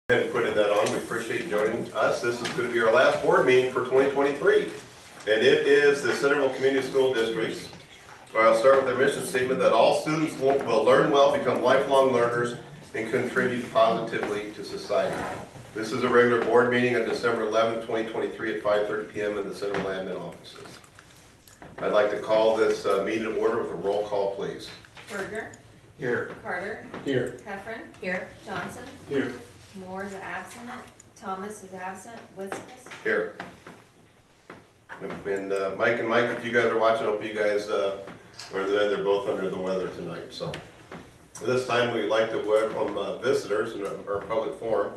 And putting that on, we appreciate you joining us. This is going to be our last board meeting for 2023. And it is the Centerville Community School Districts. I'll start with their mission statement that all students will learn well, become lifelong learners, and contribute positively to society. This is a regular board meeting on December 11, 2023 at 5:30 p.m. in the Centerville admin offices. I'd like to call this meeting to order with a roll call, please. Berger. Here. Carter. Here. Heffron. Here. Johnson. Here. Moore is absent. Thomas is absent. Witzkus. Here. And Mike and Mike, if you guys are watching, I hope you guys are there. They're both under the weather tonight. So at this time, we'd like to welcome visitors in our public forum.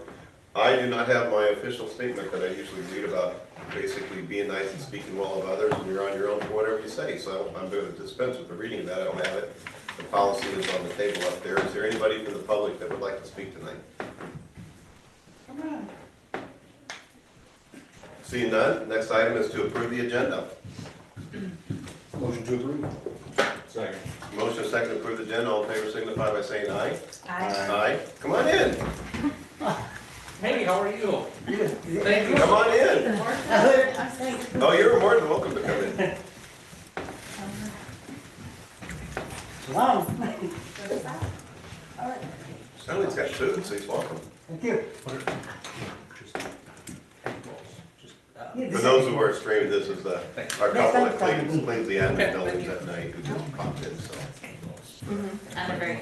I do not have my official statement that I usually read about basically being nice and speaking well of others, and you're on your own for whatever you say. So I'm going to dispense with the reading of that. I don't have it. The policy is on the table up there. Is there anybody from the public that would like to speak tonight? Seeing none, next item is to approve the agenda. Motion to approve. Second. Motion is second to approve the agenda. All in favor signify by saying aye. Aye. Aye. Come on in. Hey, how are you? Thank you. Come on in. Oh, you're more than welcome to come in. Wow. Stanley's got food, so he's welcome. Thank you. For those who are streaming, this is our couple that cleans the admin buildings at night who just popped in, so. I'm a very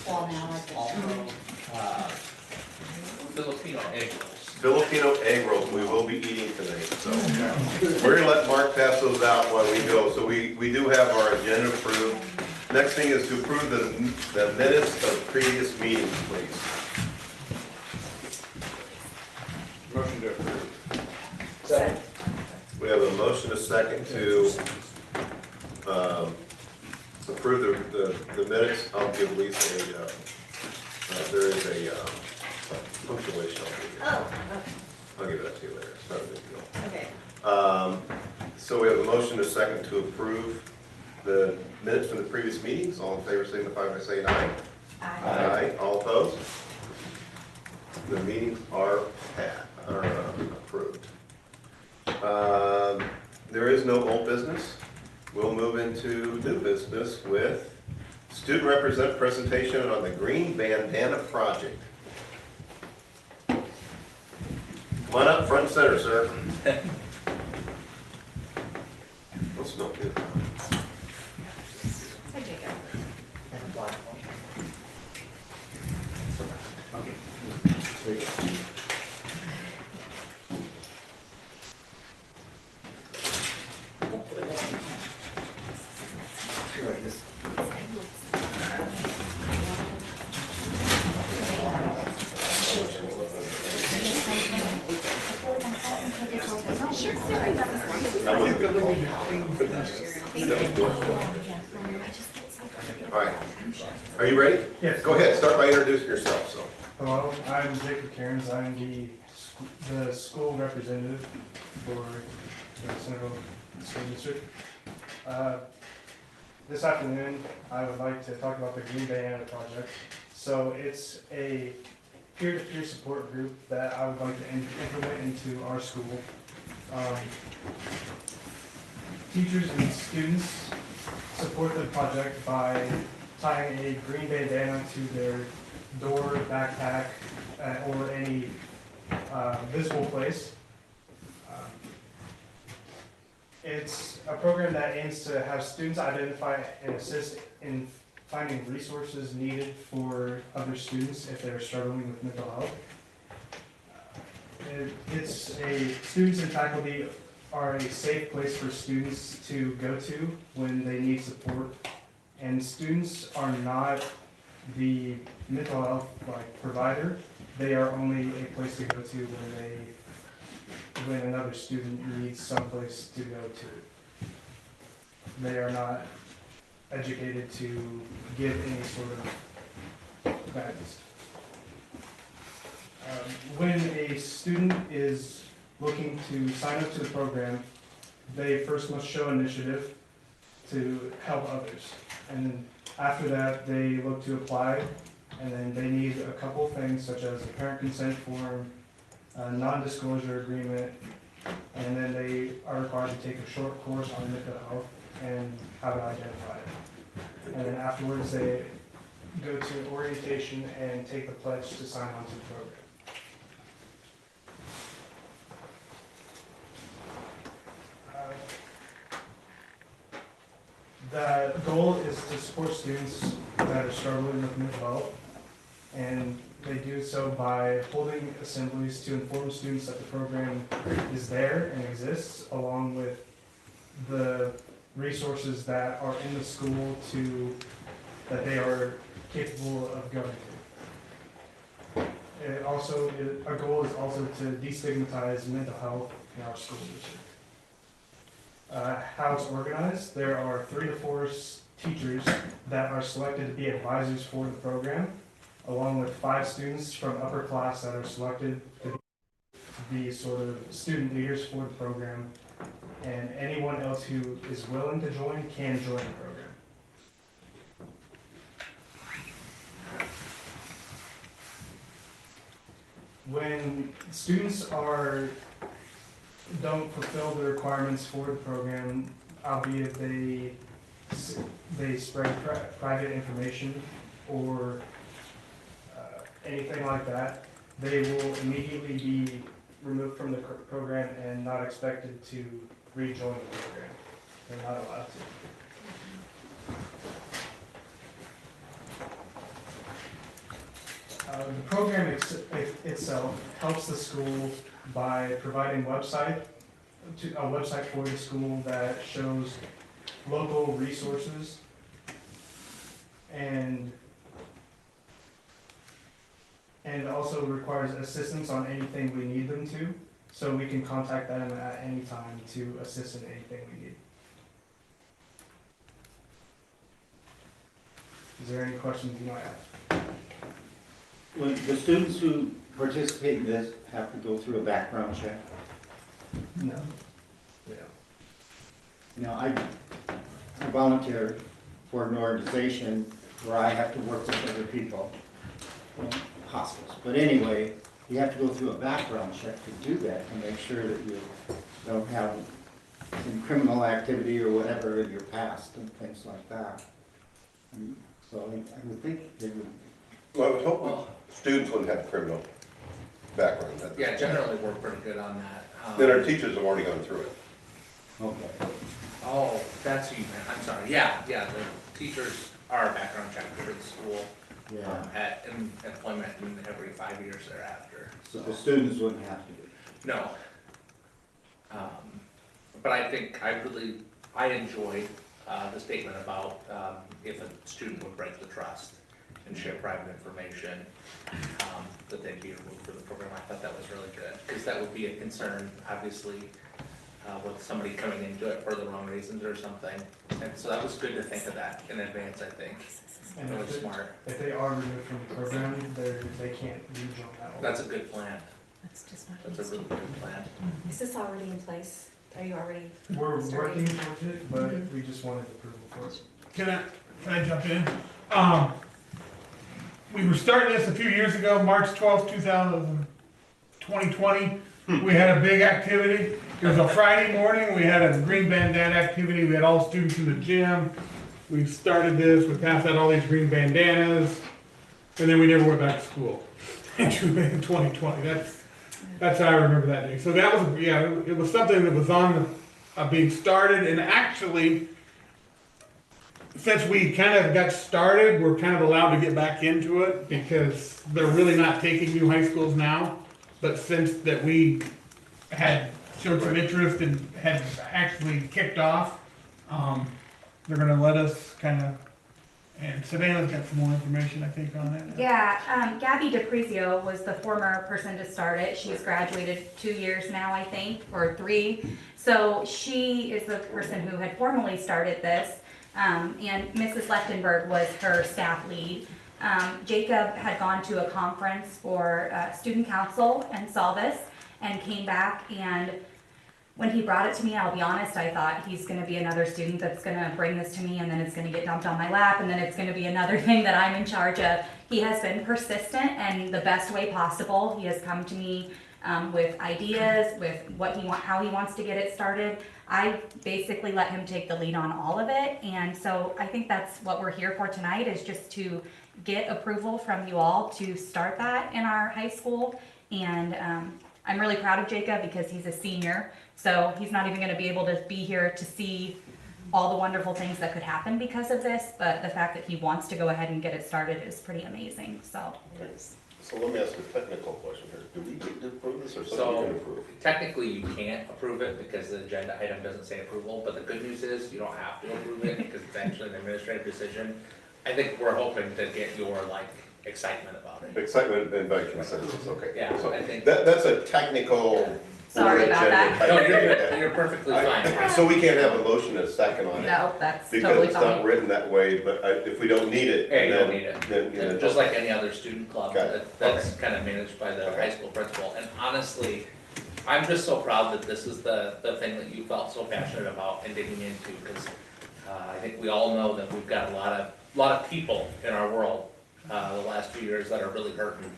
Well, now Filipino egg rolls. Filipino egg rolls we will be eating tonight, so. We're gonna let Mark pass those out while we go. So we do have our agenda approved. Next thing is to approve the minutes of previous meetings, please. Motion to approve. Second. We have a motion, a second to approve the minutes. I'll give Lisa there is a punctuation. I'll give it to you later. It's not a big deal. Okay. So we have a motion, a second to approve the minutes from the previous meetings. All in favor signify by saying aye. Aye. All opposed? The meetings are approved. There is no old business. We'll move into new business with student representative presentation on the Green Bandana Project. Come on up front and center, sir. Let's not do that. Hi, Jacob. All right. Are you ready? Yes. Go ahead. Start by introducing yourself. So. Hello, I'm Jacob Cairns. I'm the school representative for the Centerville School District. This afternoon, I would like to talk about the Green Bandana Project. So it's a peer-to-peer support group that I would like to implement into our school. Teachers and students support the project by tying a green bandana to their door, backpack, or any visible place. It's a program that aims to have students identify and assist in finding resources needed for other students if they're struggling with mental health. Students and faculty are a safe place for students to go to when they need support. And students are not the mental health provider. They are only a place to go to when another student needs someplace to go to. They are not educated to give any sort of guidance. When a student is looking to sign up to the program, they first must show initiative to help others. And then after that, they look to apply And then they need a couple things such as a parent consent form, a non-disclosure agreement, and then they are required to take a short course on mental health and how to identify it. And then afterwards, they go to orientation and take the pledge to sign on to the program. The goal is to support students that are struggling with mental health, and they do so by holding assemblies to inform students that the program is there and exists, along with the resources that are in the school that they are capable of going to. Our goal is also to destigmatize mental health in our school district. How it's organized, there are 3 to 4 teachers that are selected to be advisors for the program, along with 5 students from upper class that are selected to be sort of student leaders for the program, and anyone else who is willing to join can join the program. When students don't fulfill the requirements for the program, albeit they spread private information or anything like that, they will immediately be removed from the program and not expected to rejoin the program. They're not allowed to. The program itself helps the school by providing a website for the school that shows local resources and also requires assistance on anything we need them to, so we can contact them at any time to assist in anything we need. Is there any questions you might have? Well, the students who participate in this have to go through a background check. No. Yeah. Now, I volunteer for an organization where I have to work with other people in hospitals. But anyway, you have to go through a background check to do that, to make sure that you don't have some criminal activity or whatever in your past and things like that. And so I would think they would. Well, I would hope students wouldn't have criminal background. Yeah, generally we're pretty good on that. Then our teachers have already gone through it. Okay. Oh, that's you, man. I'm sorry. Yeah, the teachers are background checked for the school Yeah. at employment and every 5 years thereafter. So the students wouldn't have to do it. No. But I think I enjoyed the statement about if a student would break the trust and share private information, that they'd be removed from the program. I thought that was really good, because that would be a concern, obviously, with somebody coming into it for the wrong reasons or something. And so that was good to think of that in advance, I think. And Really smart. if they are removed from the program, they can't rejoin that one. That's a good plan. That's just not. That's a really good plan. Is this already in place? Are you already? We're starting? working towards it, but we just wanted approval for it. Can I jump in? We were starting this a few years ago, March 12th, 2020. We had a big activity. It was a Friday morning. We had a green bandana activity. We had all students in the gym. We started this, we passed out all these green bandanas, and then we never went back to school in 2020. That's how I remember that day. So that was, yeah, it was something that was on being started, and actually, since we kind of got started, we're kind of allowed to get back into it because they're really not taking new high schools now. But since that we had showed some interest and had actually kicked off, they're gonna let us kind of, and Savannah's got some more information, I think, on it. Yeah, Gabby DePrizio was the former person to start it. She's graduated 2 years now, I think, or 3. So she is the person who had formally started this. And Mrs. Lechtenberg was her staff lead. Jacob had gone to a conference for student council and Salvis and came back and when he brought it to me, I'll be honest, I thought he's gonna be another student that's gonna bring this to me, and then it's gonna get dumped on my lap, and then it's gonna be another thing that I'm in charge of. He has been persistent and the best way possible. He has come to me with ideas, with how he wants to get it started. I basically let him take the lead on all of it, and so I think that's what we're here for tonight, is just to get approval from you all to start that in our high school. And I'm really proud of Jacob because he's a senior, so he's not even gonna be able to be here to see all the wonderful things that could happen because of this, but the fact that he wants to go ahead and get it started is pretty amazing, so. So let me ask a technical question here. Do we need to approve this or So- something you can approve? Technically, you can't approve it because the agenda item doesn't say approval, but the good news is you don't have to approve it because it's actually an administrative decision. I think we're hoping to get your excitement about it. Excitement and by consensus, okay. Yeah, So I think- that's a technical. Sorry about agenda that. type No, thing. you're perfectly fine. So we can't have a motion and a second on it? No, that's Because totally it's not fine. written that way, but if we don't need it, Yeah, you don't then, need it. then, you know. Just like any other student club, Got it. that's kind of managed by the Okay. high school principal. And honestly, I'm just so proud that this is the thing that you felt so passionate about and digging into, because I think we all know that we've got a lot of people in our world the last few years that are really hurting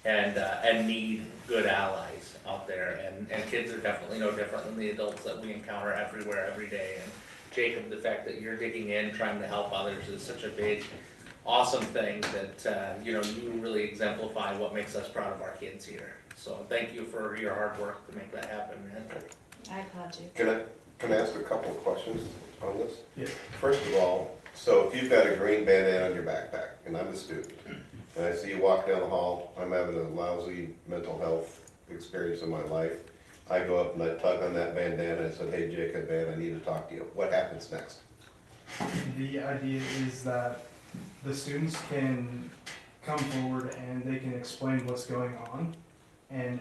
and need good allies out there. And kids are definitely no different than the adults that we encounter everywhere, every day. And Jacob, the fact that you're digging in, trying to help others is such a big, awesome thing that, you really exemplify what makes us proud of our kids here. So thank you for your hard work to make that happen, man. I applaud you. Can I ask a couple of questions on this? Yes. First of all, so if you've got a green bandana on your backpack, and I'm a student, and I see you walk down the hall, I'm having a lousy mental health experience in my life, I go up and I tug on that bandana and say, hey Jacob, man, I need to talk to you. What happens next? The idea is that the students can come forward and they can explain what's going on. And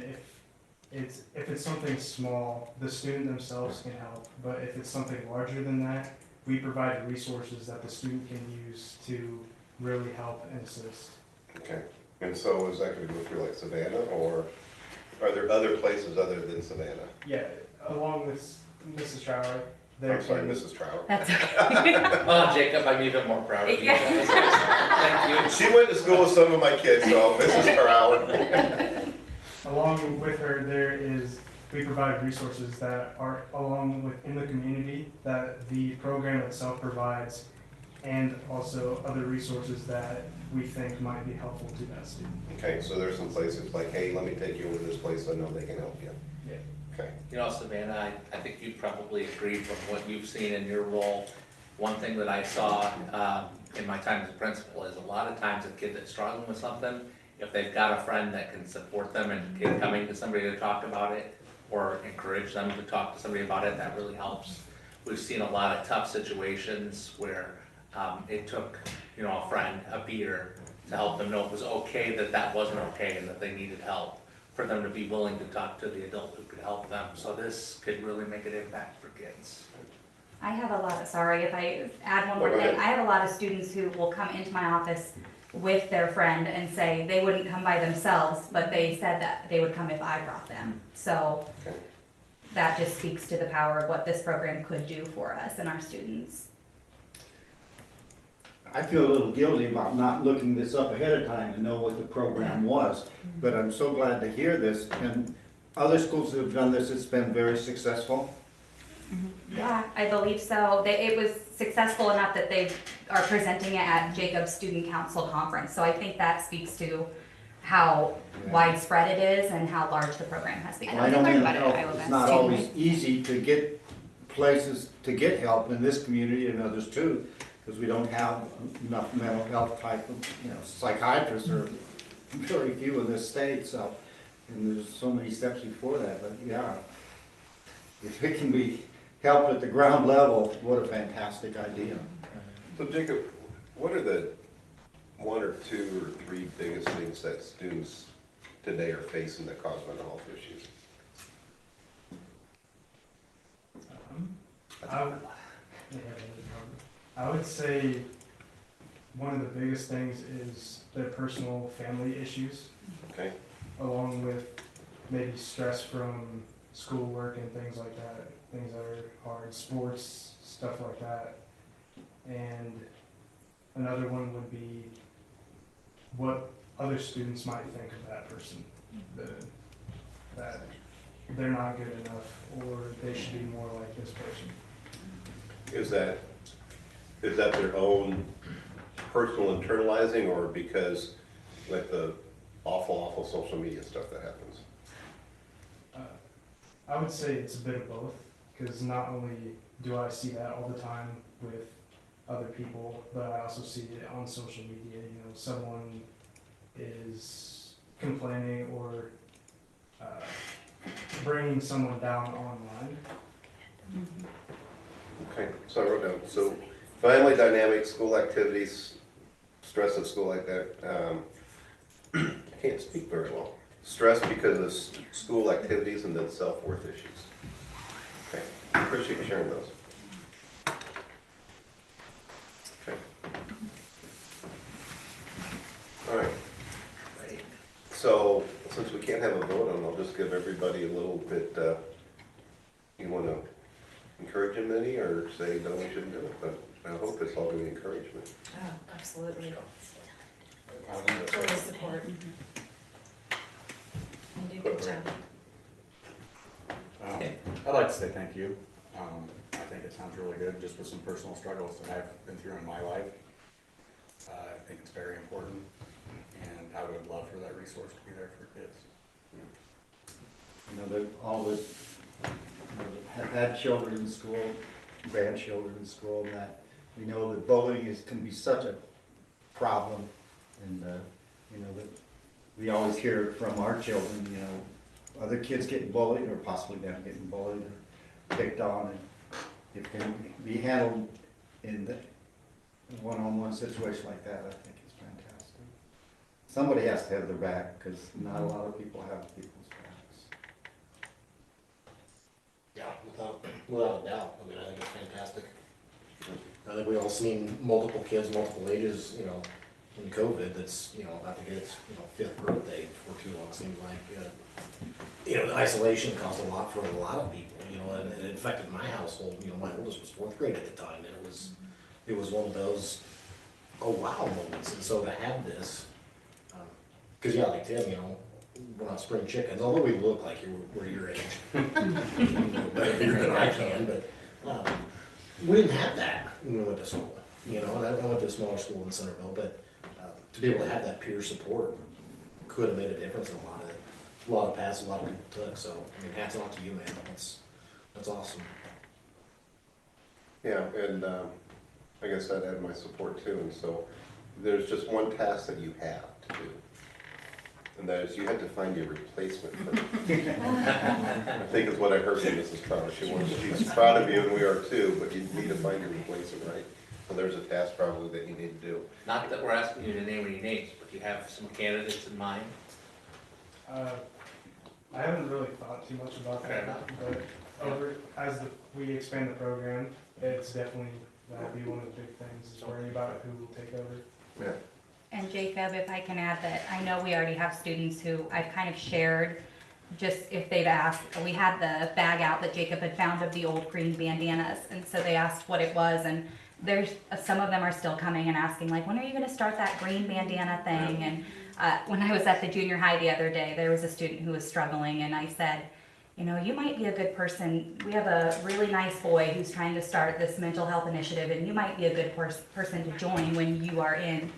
if it's something small, the student themselves can help. But if it's something larger than that, we provide resources that the student can use to really help and assist. Okay, and so is that gonna go through like Savannah, or are there other places other than Savannah? Yeah, along with Mrs. Trower, there I'm sorry, can- Mrs. Trower. That's okay. Oh, Jacob, I'm even more proud of you. Yeah. Thank you. She went to school with some of my kids, so Mrs. Trower. Along with her, we provide resources that are along within the community that the program itself provides, and also other resources that we think might be helpful to that student. Okay, so there's some places like, hey, let me take you over to this place, I know they can help you. Yeah. Okay, Savannah, I think you'd probably agree from what you've seen in your role. One thing that I saw in my time as a principal is a lot of times a kid that's struggling with something, if they've got a friend that can support them and kid coming to somebody to talk about it or encourage them to talk to somebody about it, that really helps. We've seen a lot of tough situations where it took, a friend, a peer, to help them know it was okay that wasn't okay and that they needed help, for them to be willing to talk to the adult who could help them. So this could really make an impact for kids. I have a lot, sorry, if I add one No, more go thing, ahead. I have a lot of students who will come into my office with their friend and say they wouldn't come by themselves, but they said that they would come if I brought them. So Okay. that just speaks to the power of what this program could do for us and our students. I feel a little guilty about not looking this up ahead of time to know what the program was, but I'm so glad to hear this, and other schools that have done this, it's been very successful. Yeah, I believe so. It was successful enough that they are presenting it at Jacob's Student Council Conference. So I think that speaks to how widespread it is and how large the program has become. I know learned mental about it at health Iowa is Best not too, always right? easy to get places to get help in this community and others too, because we don't have enough mental health type of, psychiatrists, or very few in this state, so, and there's so many steps before that, but yeah. If it can be helped at the ground level, what a fantastic idea. So Jacob, what are the one or two or three biggest things that students today are facing that cause mental health issues? I would say one of the biggest things is their personal family issues, Okay, along with maybe stress from schoolwork and things like that, things that are hard, sports, stuff like that. And another one would be what other students might think of that person, that they're not good enough, or they should be more like this person. Is that their own personal internalizing, or because like the awful social media stuff that happens? I would say it's a bit of both, because not only do I see that all the time with other people, but I also see it on social media. You know, someone is complaining or bringing someone down online. Okay, so I wrote down, so family dynamics, school activities, stress at school like that. I can't speak very well. Stress because of school activities and then self-worth issues. Okay, appreciate you sharing those. Okay. All right. So, since we can't have a vote on, I'll just give everybody a little bit, you want to encourage them any, or say, no, we shouldn't do it, but I hope it's all going to encouragement. Oh, absolutely. I think that's Total right. support. You do a good job. I'd like to say thank you. I think it sounds really good, just with some personal struggles that I've been through in my life. I think it's very important, and I would love for that resource to be there for kids. You know, that all the, have had children in school, grandchildren in school, and that, we know that bullying can be such a problem, and, you know, that we always hear it from our children, you know, other kids getting bullied, or possibly them getting bullied or picked on, and it can be handled in the one-on-one situation like that. I think it's fantastic. Somebody has to have their back, because not a lot of people have people's backs. Yeah, without a doubt. I mean, I think it's fantastic. I think we all seen multiple kids, multiple ages, you know, in COVID, that's, you know, about to get its, you know, 5th birthday before too long, seems like. You know, the isolation caused a lot for a lot of people, you know, and it affected my household. You know, my oldest was 4th grade at the time, and it was one of those, oh wow moments. And so to have this, because yeah, like Tim, you know, we're not spring chickens, although we look like we're your age. You know, better bigger than I can, but we didn't have that when we went to school. You know, and I went to a smaller school in Centerville, but to be able to have that peer support could have made a difference in a lot of paths a lot of people took. So, I mean, hats off to you, man. That's awesome. Yeah, and I guess I'd add my support too, and so there's just one task that you have to do. And that is you have to find your replacement for it. I think is what I heard from Mrs. Crowder. She's proud of you, and we are too, but you need to find your replacement, right? So there's a task probably that you need to do. Not that we're asking you to name any names, but you have some candidates in mind? I haven't really thought too much about Fair that, enough. but as we expand the program, it's definitely, that'll be one of the big things, is worrying about who will take over. Yeah. And Jacob, if I can add that, I know we already have students who I've kind of shared, just if they've asked, we had the bag out that Jacob had found of the old green bandanas, and so they asked what it was, and there's, some of them are still coming and asking, like, when are you gonna start that green bandana thing? And when I was at the junior high the other day, there was a student who was struggling, and I said, you know, you might be a good person. We have a really nice boy who's trying to start this mental health initiative, and you might be a good person to join when you are in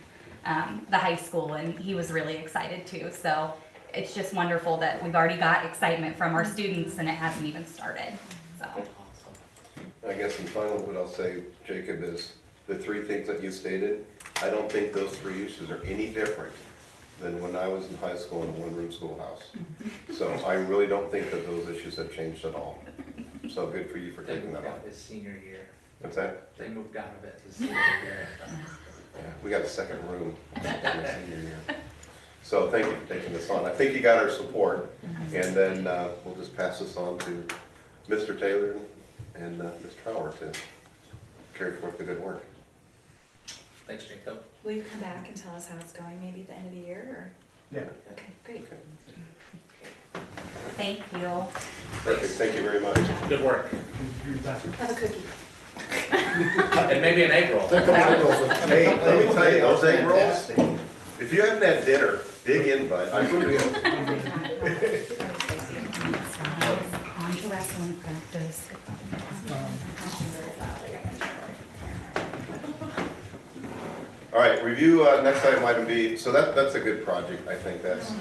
the high school. And he was really excited too. So it's just wonderful that we've already got excitement from our students, and it hasn't even started. So. I guess in final, what I'll say, Jacob, is the 3 things that you stated, I don't think those 3 issues are any different than when I was in high school in a one-room schoolhouse. So I really don't think that those issues have changed at all. So good for you for They taking moved that on. out his senior year. What's that? They moved out of it his senior year. Yeah, we got a second room in the senior year. So thank you for taking this on. I think you got our support. And then we'll just pass this on to Mr. Taylor and Ms. Trower to carry forth the good work. Thanks, Jacob. Will you come back and tell us how it's going, maybe at the end of the year, or? Yeah. Okay, great. Thank you. Perfect, thank you very much. Good work. Have a cookie. And maybe an egg roll. Hey, let me tell you, those egg rolls, if you haven't had dinner, dig in, bud. I really am. On to wrestling practice. All right, review, next item B, so that's a good project, I think that's,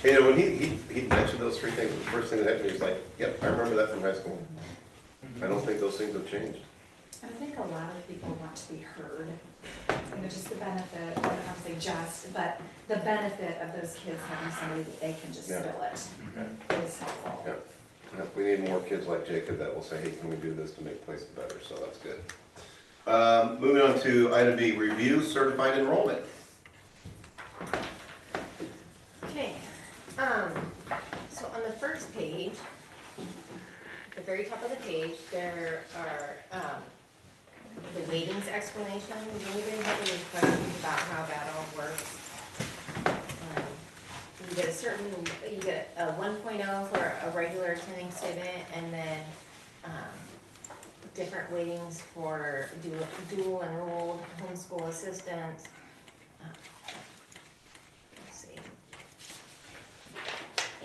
you know, when he mentioned those three things, the first thing that hit me was like, yep, I remember that from high school. I don't think those things have changed. I think a lot of people want to be heard, you know, just the benefit, I don't want to say just, but the benefit of those kids having somebody that they can just Yeah. spill it is helpful. Yeah. Yeah, we need more kids like Jacob that will say, hey, can we do this to make places better, so that's good. Moving on to item B, review certified enrollment. Okay, so on the first page, at the very top of the page, there are, the weightings explanation. Does anybody have any questions about how that all works? You get a 1.0 for a regular attending student, and then, different weightings for dual enrolled homeschool assistants. Let's see.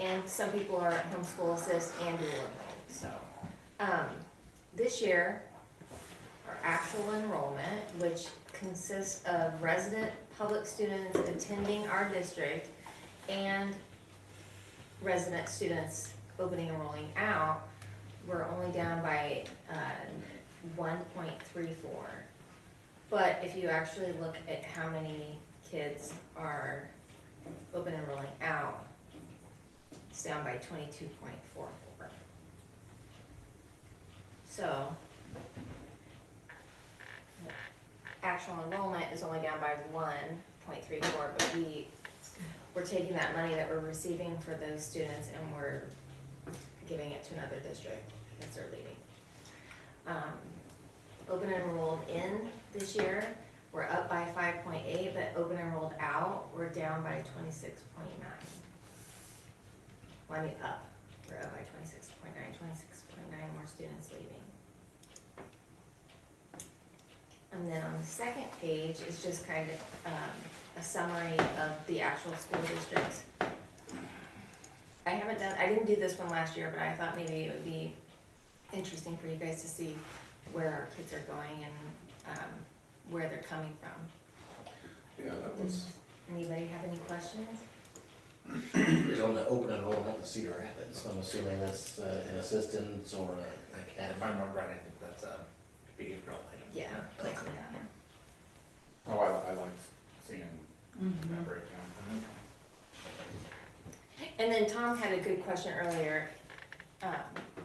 And some people are homeschool assist and dual enrolled, so. This year, our actual enrollment, which consists of resident public students attending our district and resident students opening and rolling out, we're only down by 1.34. But if you actually look at how many kids are open and rolling out, it's down by 22.44. So actual enrollment is only down by 1.34, but we're taking that money that we're receiving for those students and we're giving it to another district as they're leaving. Open enrolled in this year, we're up by 5.8, but open enrolled out, we're down by 26.9. Well, I mean up, we're up by 26.9 more students leaving. And then on the second page is just kind of a summary of the actual school districts. I didn't do this one last year, but I thought maybe it would be interesting for you guys to see where our kids are going and where they're coming from. Yeah, that was. Anybody have any questions? Is on the open enrollment in Cedar Rapids, I'm assuming that's an assistance or an If academy. I remember right, I think that's a behavioral item. Yeah, likely Oh, I like seeing that breakdown. And then Tom had a good question earlier.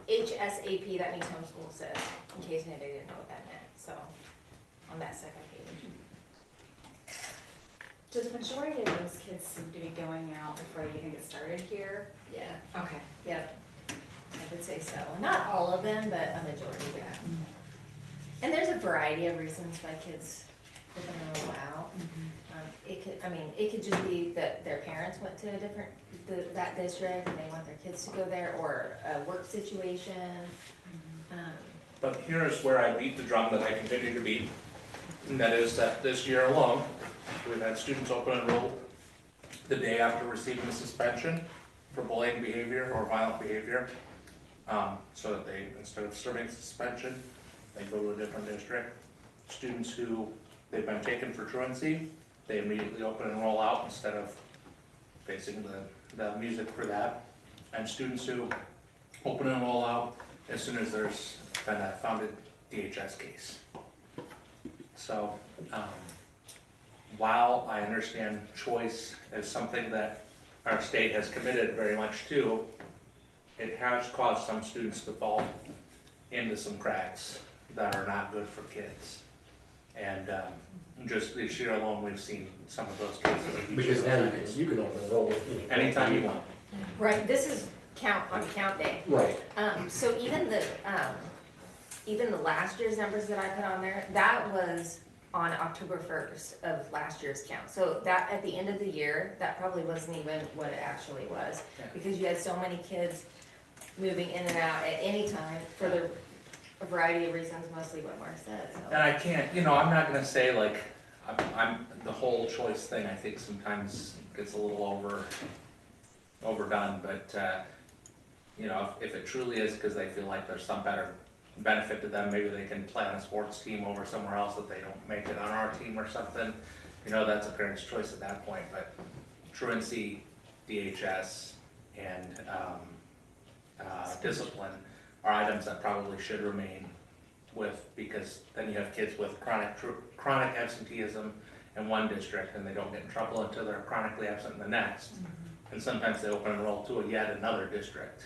HSAP, that means homeschool says, in case anybody didn't know what that meant, so, on that second page. Do the majority of those kids seem to be going out before they even get started here? Yeah, Okay. yep, I would say so. Not all of them, but a majority, yeah. And there's a variety of reasons why kids open and roll out. It could just be that their parents went to that district and they want their kids to go there, or a work situation. But here's where I beat the drum that I continue to beat, and that is that this year alone, we've had students open enrolled the day after receiving a suspension for bullying behavior or violent behavior. So that they, instead of serving suspension, they go to a different district. Students who they've been taken for truancy, they immediately open and roll out instead of facing the music for that. And students who open and roll out as soon as there's been a founded DHS case. So, while I understand choice is something that our state has committed very much to, it has caused some students to fall into some cracks that are not good for kids. And just this year alone, we've seen some of those cases. Because now you can open enroll Anytime you want. Right, this is on count day. Right. So even the last year's numbers that I put on there, that was on October 1st of last year's count. So that, at the end of the year, that probably wasn't even what it actually was, Yeah. because you had so many kids moving in and out at any time for a variety of reasons, mostly what Mark said, so. And I can't, you know, I'm not gonna say like, the whole choice thing, I think sometimes gets a little overdone, but, you know, if it truly is because they feel like there's some better benefit to them, maybe they can play on a sports team over somewhere else if they don't make it on our team or something, you know, that's a parent's choice at that point, but truancy, DHS, and, discipline are items that probably should remain with, because then you have kids with chronic absenteeism in one district, and they don't get in trouble until they're chronically absent in the next. And sometimes they open enroll to yet another district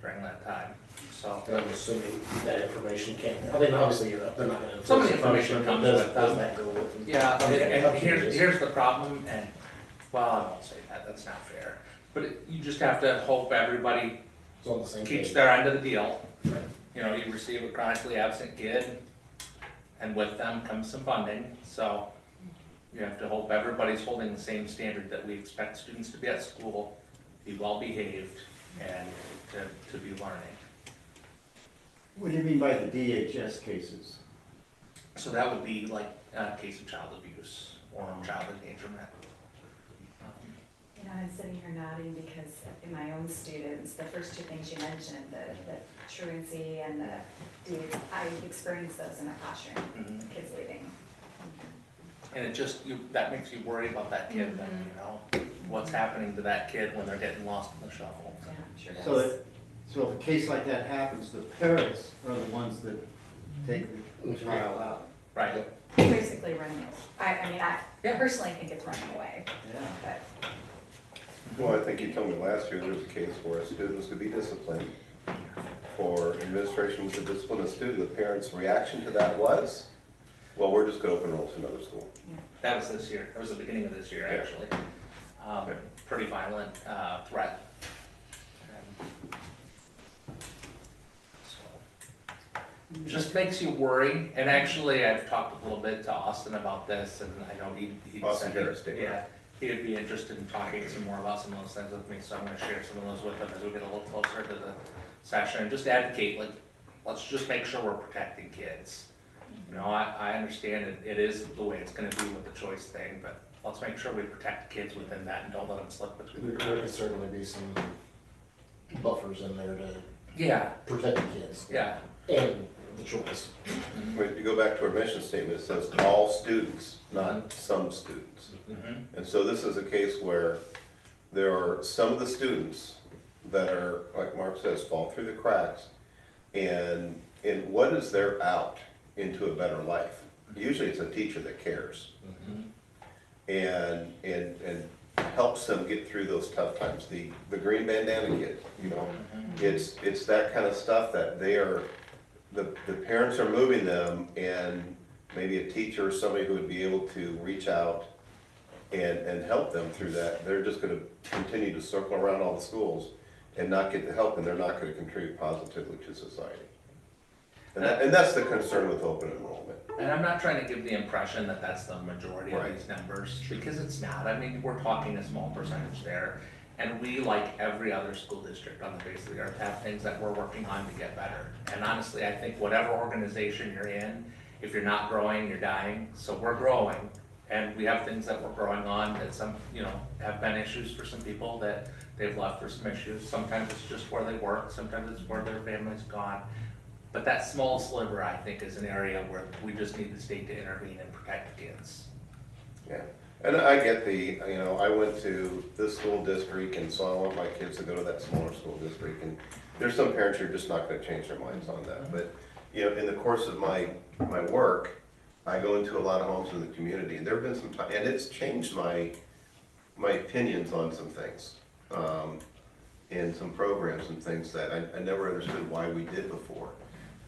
during that time, so. And I'm assuming that information can't, I mean, obviously, they're not gonna. Some of the information comes with Does them. that go with them? Yeah, Okay, and here's the problem, and, well, I won't say that, that's not fair. But you just have to hope everybody It's on the same keeps page. their end of the deal. Right. You know, you receive a chronically absent kid, and with them comes some funding, so you have to hope everybody's holding the same standard that we expect students to be at school, be well behaved, and to be learning. What do you mean by the DHS cases? So that would be like a case of child abuse or child endangerment. You know, I'm sitting here nodding because in my own students, the first two things you mentioned, the truancy and I experienced those in the classroom, Mhm. kids leaving. And it just, that makes you worry about that kid then, you know? What's happening to that kid when they're getting lost in the shuffle? Yeah, sure does. So if a case like that happens, the parents are the ones that take the child out. Right. Basically running away. I mean, I Yeah. personally think it's running away, Yeah. but Well, I think you told me last year there was a case where a student was to be disciplined. For administration to discipline a student, the parents' reaction to that was, well, we're just gonna open enroll to another school. That was this year, that was the beginning of this year, Yeah. actually. Pretty violent, threat. So, just makes you worry, and actually, I've talked a little bit to Austin about this, and I know he'd Austin said, Harris, State, yeah, he'd be interested in talking some more about some of those things with me, so I'm gonna share some of those with him as we get a little closer to the session, and just advocate, like, let's just make sure we're protecting kids. You know, I understand it is the way it's gonna be with the choice thing, but let's make sure we protect kids within that and don't let them slip between the There could cracks. certainly be some buffers in there to Yeah, protect the kids yeah, and the choice. When you go back to our mission statement, it says all students, not some students. mhm, And so this is a case where there are some of the students that are, like Mark says, fall through the cracks. And what is their out into a better life? Usually it's a teacher that cares mhm. and helps them get through those tough times. The green bandana kid, you know, it's that kind of stuff that the parents are moving them, and maybe a teacher or somebody who would be able to reach out and help them through that. They're just gonna continue to circle around all the schools and not get the help, and they're not gonna contribute positively to society. And that's the concern with open enrollment. And I'm not trying to give the impression that that's the majority of Right. these numbers, because it's not. I mean, we're talking a small percentage there. And we, like every other school district on the face of the earth, have things that we're working on to get better. And honestly, I think whatever organization you're in, if you're not growing, you're dying. So we're growing, and we have things that we're growing on that some, you know, have been issues for some people that they've left for some issues. Sometimes it's just where they work, sometimes it's where their family's gone. But that small sliver, I think, is an area where we just need the state to intervene and protect kids. Yeah, and I get I went to this school district, and so I want my kids to go to that smaller school district, and there's some parents who are just not gonna change their minds on that, but, in the course of my work, I go into a lot of homes in the community, and there've been some time, and it's changed my opinions on some things, and some programs and things that I never understood why we did before.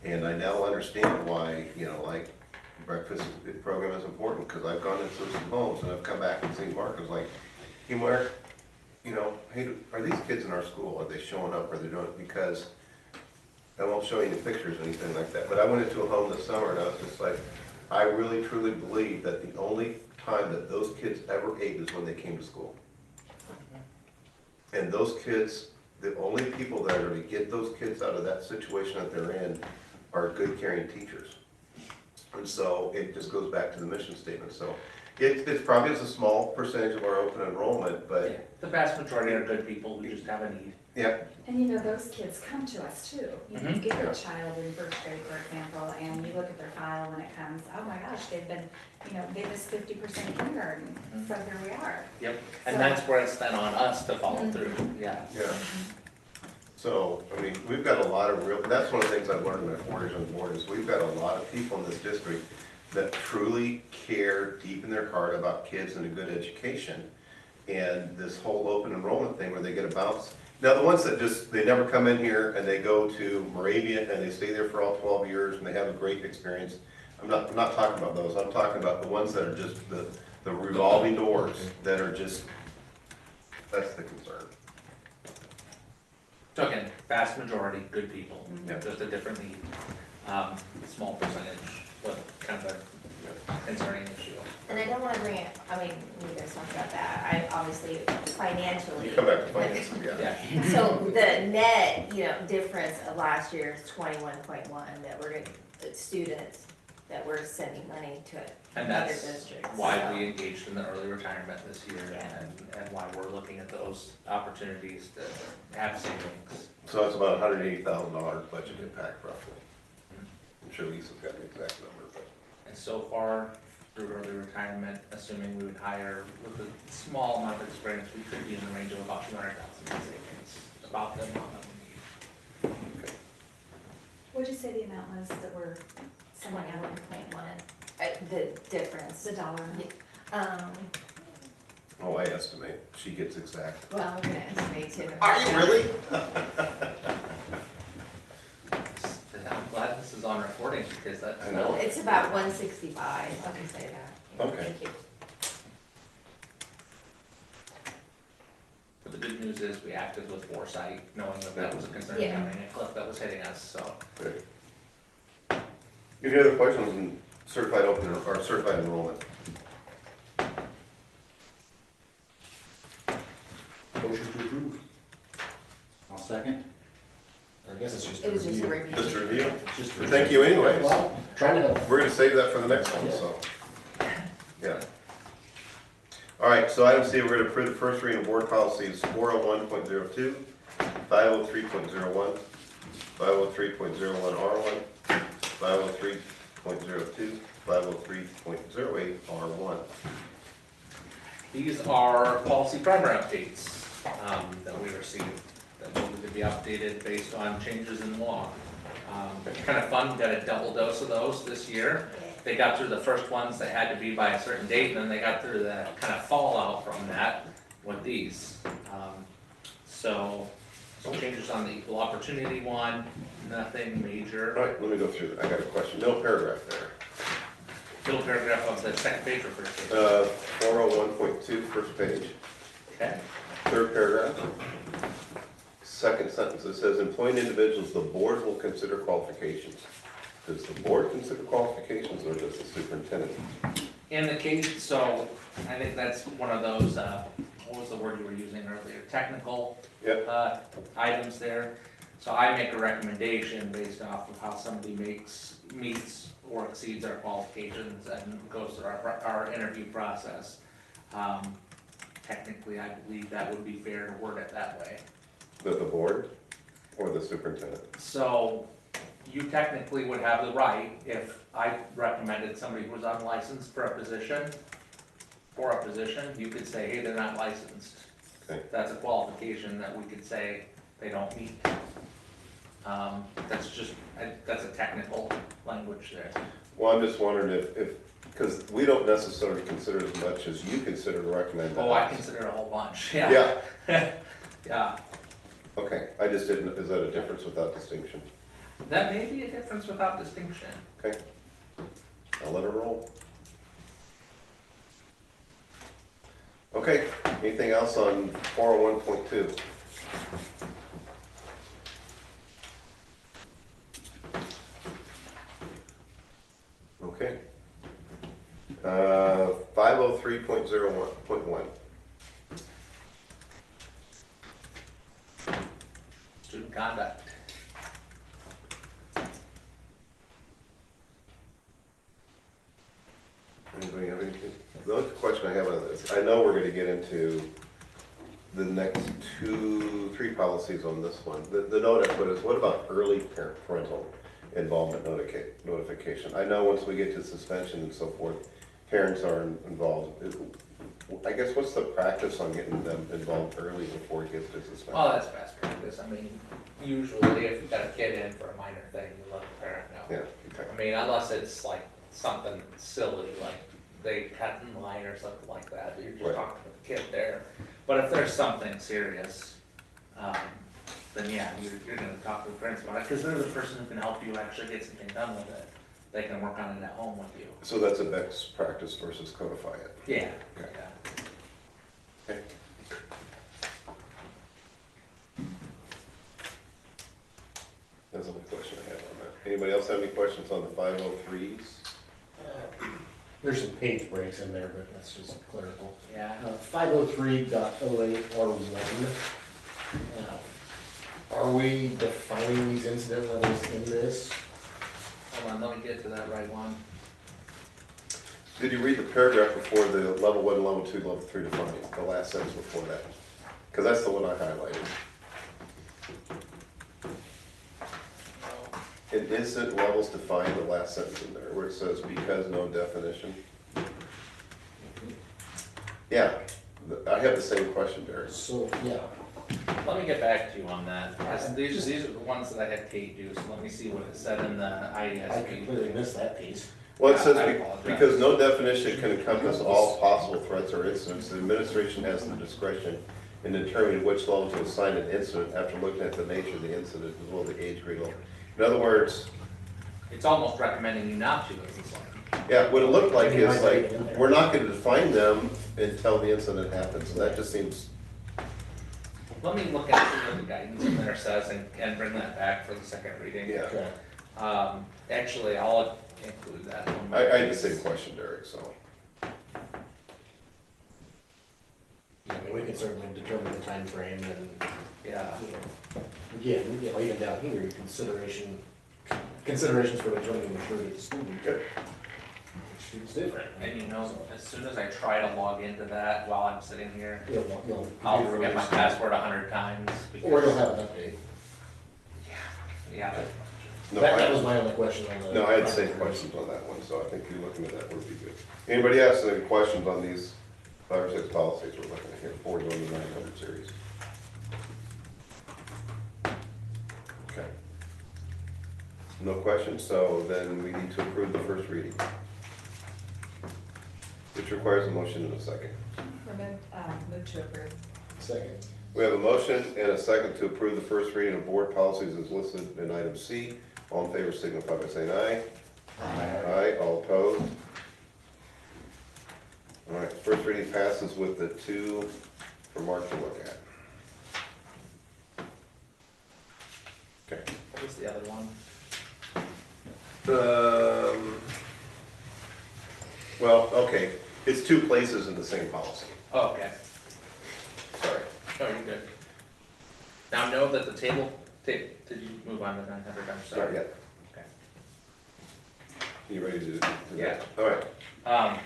And I now understand why, like, breakfast program is important, because I've gone into some homes and I've come back and seen Mark, I was like, hey, Mark, hey, are these kids in our school, are they showing up, are they doing it? Because I won't show you any pictures or anything like that, but I went into a home this summer and I was just like, I really truly believe that the only time that those kids ever ate is when they came to school. And those kids, the only people that are gonna get those kids out of that situation that they're in are good, caring teachers. And so it just goes back to the mission statement. So it's probably a small percentage of our open enrollment, but The vast majority are good people who just have a need. yeah, And you know, those kids come to us too. You Mhm. get Yeah. a child in first grade, for example, and you look at their file when it comes, oh my gosh, they've been, you know, they missed 50% of kindergarten, so here we are. Yep, and So- that's where it's then on us to follow through, yeah. yeah. So, I mean, we've got a lot of real, that's one of the things I've learned in my 4 years on the board, is we've got a lot of people in this district that truly care deep in their heart about kids and a good education. And this whole open enrollment thing where they get a bounce. Now, the ones that just, they never come in here and they go to Moravia and they stay there for all 12 years and they have a great experience. I'm not talking about those. I'm talking about the ones that are just the revolving doors that are just, that's the concern. So again, vast majority, good people, Yeah. just a different need. Small percentage, but kind of a concerning issue. And I don't wanna bring it, I mean, you guys talked about that, I obviously financially. You come back to finance, yeah. Yeah, So the net, you know, difference of last year is 21.1 that we're gonna, students that we're sending money to and other that's districts. why so. we engaged in the early retirement this year Yeah. and why we're looking at those opportunities to have savings. So it's about $180,000 budget impact roughly. I'm sure Lisa's got the exact number, but. And so far, through early retirement, assuming we would hire with a small amount of experience, we could be in the range of about 200,000 in savings, about the amount that we need. What'd you say the amount was that we're sending out? 21.1, the difference. The dollar amount? Um, Oh, I estimate. She gets exact. well, we're gonna estimate too. Are you really? I'm glad this is on recording because that's. I know. It's about 165, I can say that. Okay. Thank you. But the good news is we acted with foresight, knowing that that was a concern Yeah. coming, a cliff that was hitting us, so. Good. Any other questions on certified open or certified enrollment? Motion to approve. I'll second. I guess it's just. It was just a review. review. Just a review? Just a Thank you anyways. Well, trying to help. We're gonna save that for the next one, so. Yeah. All right, so item C, we're gonna approve the first reading of board policies 401.02, 503.01, 503.01R1, 503.02, 503.08R1. These are policy primer updates that we received, that needed to be updated based on changes in law. Kind of fun, we got a double dose of those this year. They got through the first ones that had to be by a certain date, and then they got through the kind of fallout from that with these. So, some changes on the equal opportunity one, nothing major. All right, let me go through it. I got a question. No paragraph there. Middle paragraph of the second page or first page? 401.2, first page, Okay. third paragraph. Second sentence, it says employing individuals, the board will consider qualifications. Does the board consider qualifications or does the superintendent? In the case, so I think that's one of those, what was the word you were using earlier, technical Yep. items there. So I make a recommendation based off of how somebody meets or exceeds our qualifications and goes through our interview process. Technically, I believe that would be fair to word it that way. The board or the superintendent? So you technically would have the right, if I recommended somebody who was unlicensed for a position, you could say, hey, they're not licensed. Okay. That's a qualification that we could say they don't meet. That's a technical language there. Well, I'm just wondering if, because we don't necessarily consider as much as you consider to recommend. Oh, I consider a whole bunch, yeah. Yeah, Yeah, okay, I just didn't, is that a difference without distinction? that may be a difference without distinction. Okay, I'll let it roll. Okay, anything else on 401.2? Okay, 2.01.1. Student conduct. Anybody have anything? The only question I have on this, I know we're gonna get into the next 2, 3 policies on this one. The note I put is, what about early parental involvement notification? I know once we get to suspension and so forth, parents are involved. I guess what's the practice on getting them involved early before it gets to suspension? Oh, that's best practice. I mean, usually if you've got a kid in for a minor thing, you let the parent know. Yeah, okay. I mean, unless it's like something silly, like they cut in line or something like that, you're just Right. talking to the kid there. But if there's something serious, then yeah, you're gonna talk to the parents about it, because they're the person who can help you actually get something done with it. They can work on it at home with you. So that's a best practice versus codify it. Yeah. Okay. Yeah. Okay. That's the only question I have on that. Anybody else have any questions on the 503s? There's some page breaks in there, but that's just clerical. Yeah. 503.08R1. Are we defining these incident levels in this? Hold on, let me get to that right one. Did you read the paragraph before the level 1, level 2, level 3 defining, the last sentence before that? Because that's the one I highlighted. In incident levels defined, the last sentence in there, where it says because no definition. Yeah, I have the same question, Derek. So, yeah. Let me get back to you on that, because these are the ones that I had Kate do, so let me see what it said in the I IESB. completely missed that piece. Well, it Yeah, says I apologize. because no definition can encompass all possible threats or incidents, the administration has the discretion in determining which level to assign an incident after looking at the nature of the incident as well as the age grade level. In other words, It's almost recommending you not to, it seems like. yeah, what it looked like is like, we're not gonna define them until the incident happens, and that just seems, Let me look at what the guidance in there says and bring that back for the second reading. yeah. Okay. Actually, I'll include that. in my I had the piece. same question, Derek, so. I mean, we can certainly determine the time frame and, Yeah, you know, again, you know, even down here, your considerations for determining maturity of the student. Good. Each student's different. and you know, as soon as I try to log into that while I'm sitting here, You'll I'll forget my password 100 times. Or you'll because- have an update. Yeah. No, That I, was my only question on the. no, I had the same questions on that one, so I think you looking at that would be good. Anybody else have any questions on these 5 or 6 policies we're looking at here, 4 going to 900 series? Okay. No questions, so then we need to approve the first reading, which requires a motion in a second. Move to approve. Second. We have a motion and a second to approve the first reading of board policies as listed in item C. All in favor signify by saying aye. Aye, all opposed? All right, first reading passes with the 2 for Mark to look at. Okay. What was the other one? Well, okay, it's 2 places in the same policy, Oh, okay. sorry. Oh, you're good. Now, know that the table, did you move on to 900? I'm sorry. Not yet. Okay. You ready to do that? Yeah. All right,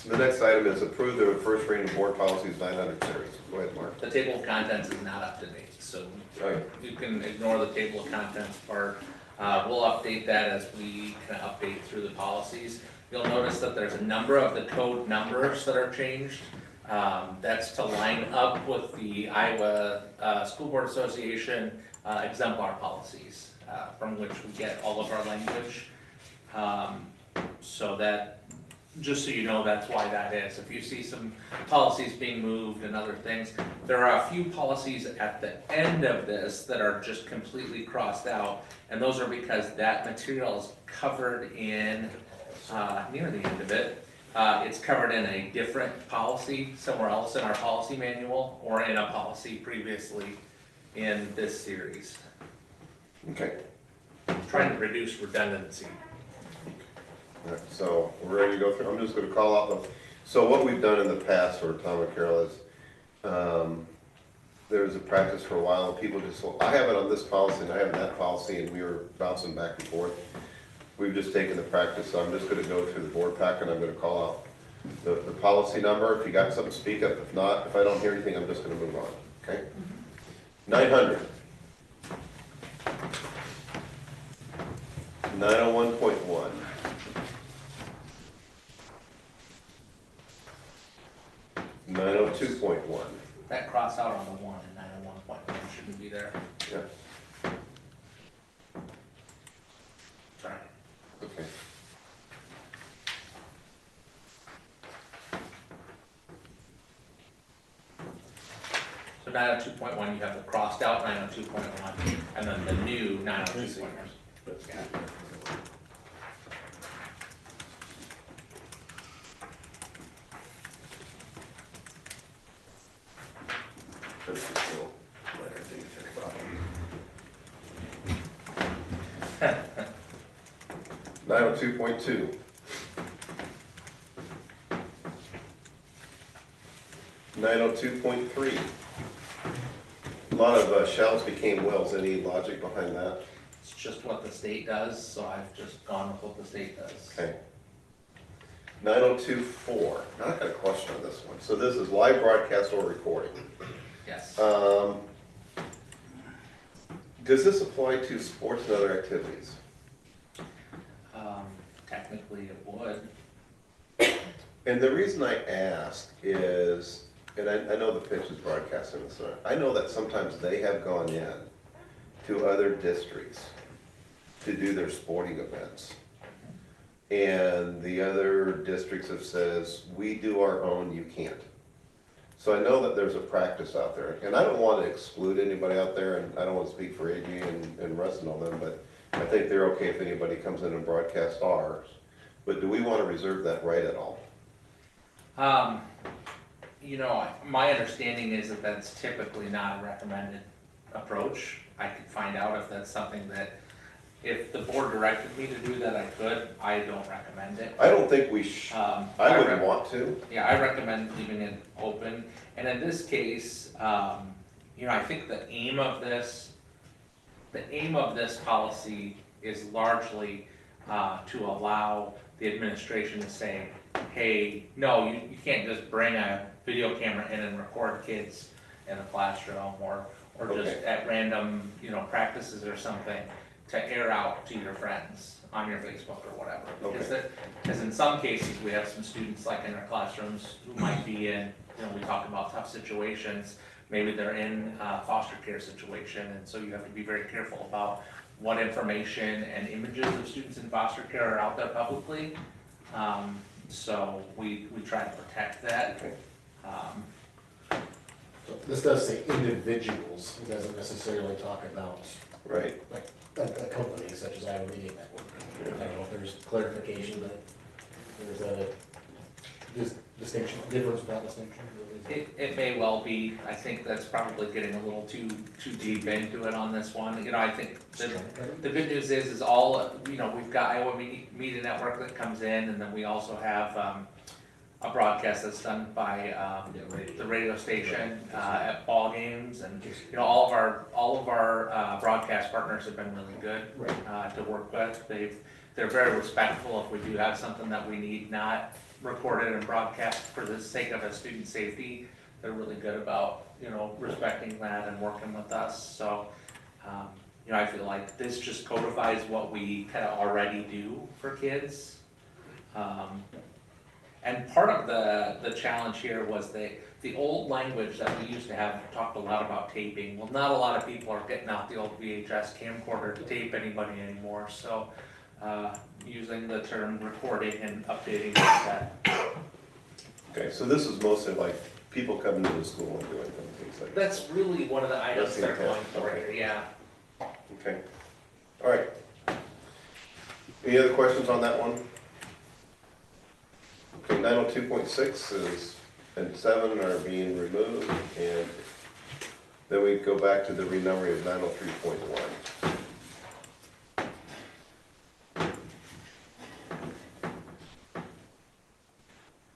the next item is approve the first reading of board policies 900 series. Go ahead, Mark. The table of contents is not up to date, so Right. you can ignore the table of contents part. We'll update that as we kind of update through the policies. You'll notice that there's a number of the code numbers that are changed. That's to line up with the Iowa School Board Association exemplar policies, from which we get all of our language. So that, just so you know, that's why that is. If you see some policies being moved and other things, there are a few policies at the end of this that are just completely crossed out. And those are because that material is covered in, near the end of it, it's covered in a different policy somewhere else in our policy manual or in a policy previously in this series. Okay. Trying to reduce redundancy. All right, so we're ready to go through, I'm just gonna call out the, So what we've done in the past, or Tom and Carol, is, there was a practice for a while, and people just, well, I have it on this policy, and I have that policy, and we were bouncing back and forth. We've just taken the practice, so I'm just gonna go through the board pack, and I'm gonna call out the policy number. If you got something, speak up. If not, if I don't hear anything, I'm just gonna move on, okay? 900. 901.1. 902.1. That cross out on the 1 and 901.1 shouldn't be there. Yeah, Sorry. okay. So 902.1, you have the crossed out 902.1, and then the new 902.1. Yeah. This is still letter D, check it out. 902.2. 902.3. A lot of shalls became wills. Any logic behind that? It's just what the state does, so I've just gone with what the state does. Okay. 902.4. Now I got a question on this one. So this is live broadcast or recording. Yes. Does this apply to sports and other activities? Technically it would. And the reason I ask is, and I know the pitch is broadcasting this, I know that sometimes they have gone in to other districts to do their sporting events. And the other districts have says, we do our own, you can't. So I know that there's a practice out there, and I don't want to exclude anybody out there, and I don't want to speak for AG and Russ and all them, but I think they're okay if anybody comes in and broadcasts ours. But do we want to reserve that right at all? You know, my understanding is that that's typically not a recommended approach. I could find out if that's something that, if the board directed me to do that, I could. I don't recommend it. I don't think we I wouldn't rec- want to. Yeah, I recommend leaving it open. And in this case, you know, I think the aim of this policy is largely to allow the administration to say, hey, no, you can't just bring a video camera in and record kids in a classroom or just Okay. at random, you know, practices or something to air out to your friends on your Facebook or whatever. Because in some cases, we have some students like in our classrooms who might be in, you know, we talk about tough situations. Maybe they're in a foster care situation, and so you have to be very careful about what information and images of students in foster care are out there publicly. So we try to protect that. Okay. So this does say individuals, it doesn't necessarily talk about Right. like a company such as Iowa Media Network. I don't know if there's clarification that there's a distinction, difference without distinction. It may well be. I think that's probably getting a little too deep into it on this one. You know, I think the good news is all, you know, we've got Iowa Media Network that comes in, and then we also have a broadcast that's done by the radio station at ball games, and you know, all of our broadcast partners have been really good to work with. They're very respectful if we do have something that we need not recorded and broadcast for the sake of a student safety. They're really good about, you know, respecting that and working with us. So, you know, I feel like this just codifies what we kind of already do for kids. And part of the challenge here was the old language that we used to have talked a lot about taping. Well, not a lot of people are getting out the old VHS camcorder to tape anybody anymore. So, using the term recording and updating that. Okay, so this is mostly like people coming to the school and doing things like that. That's really one of the items That's the they're going intent, for okay. here, yeah. Okay, all right. Any other questions on that one? Okay, 902.6 is, and 7 are being removed, and then we go back to the renumbering of 903.1.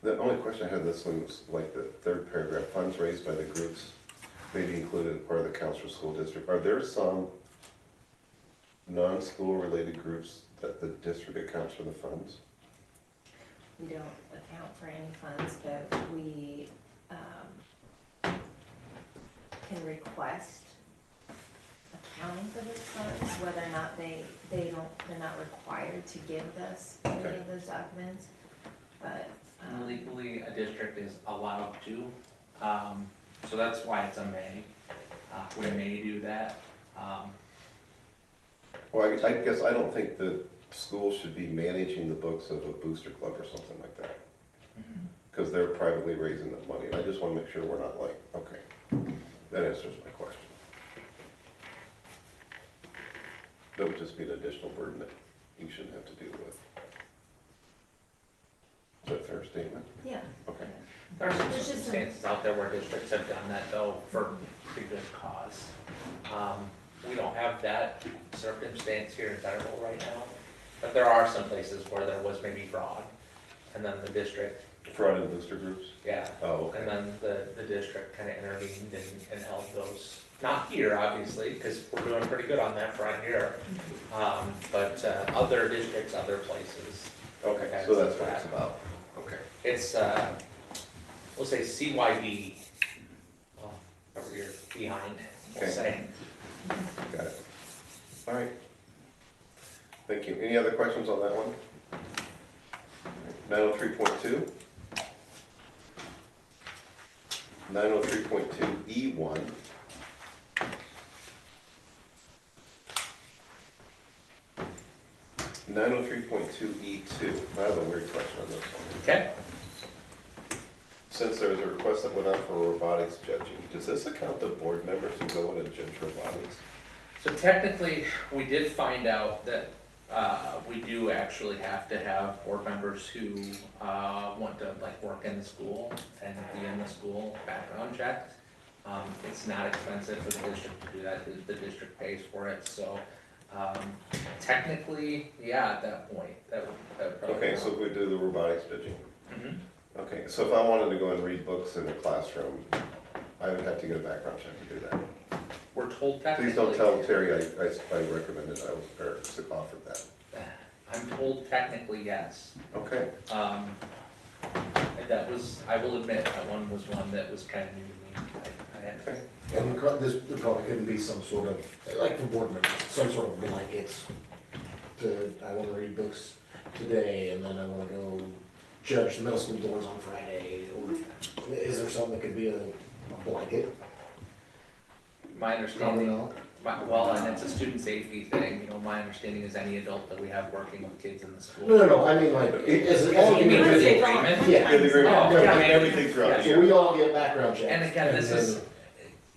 The only question I this one's like the third paragraph, funds raised by the groups may be included as part of the counts for school district. Are there some non-school related groups that the district accounts for the funds? We don't account for any funds, but we, can request accounting for those funds, whether or not they're not required to give us any Okay. of those documents, but, Legally, a district is allowed to, so that's why it's a may. We may do that. Well, I guess I don't think the school should be managing the books of a booster club or something like that. Because they're privately raising the money. I just want to make sure we're not like, okay, that answers my question. That would just be an additional burden that you shouldn't have to deal with. Is that a fair statement? yeah. Okay. There are some There's just some- circumstances out there where districts have done that though for pretty good cause. We don't have that circumstance here in Federal right now, but there are some places where there was maybe fraud. And then the district, Fraud in booster groups? yeah, Oh, and okay. then the district kind of intervened and held those, not here, obviously, because we're doing pretty good on that front here. But other districts, other places. Okay, so that's what it's about. Okay. It's, we'll say CYB, well, over here behind, we'll Okay. say. Got it. All right. Thank you. Any other questions on that one? 903.2. 903.2E1. 903.2E2. I have a weird question on this one. Okay. Since there was a request that went out for robotics judging, does this account the board members who go in and judge robotics? So technically, we did find out that we do actually have to have board members who want to like work in the school and be in the school background checked. It's not expensive for the district to do that, the district pays for it, so technically, yeah, at that point, that would probably. Okay, so if we do the robotics judging. Mhm. Okay, so if I wanted to go and read books in a classroom, I would have to get a background check to do that. We're told technically. Please don't tell Terry I recommended I was, or offered that. I'm told technically yes. Okay, And that was, I will admit, that one was one that was kind of new to me. I had okay. And there probably couldn't be some sort of, like for board members, some sort of blankets to, I wanna read books today, and then I wanna go judge the middle school doors on Friday, or is there something that could be a blanket? My understanding, Probably not. well, and it's a student safety thing, you know, my understanding is any adult that we have working with kids in the school. No, I mean like, as Oh, you mean a with the agreement? Yeah. Good agreement. Oh, yeah. Everything throughout the So year. we all get background checks. And again, this is, then-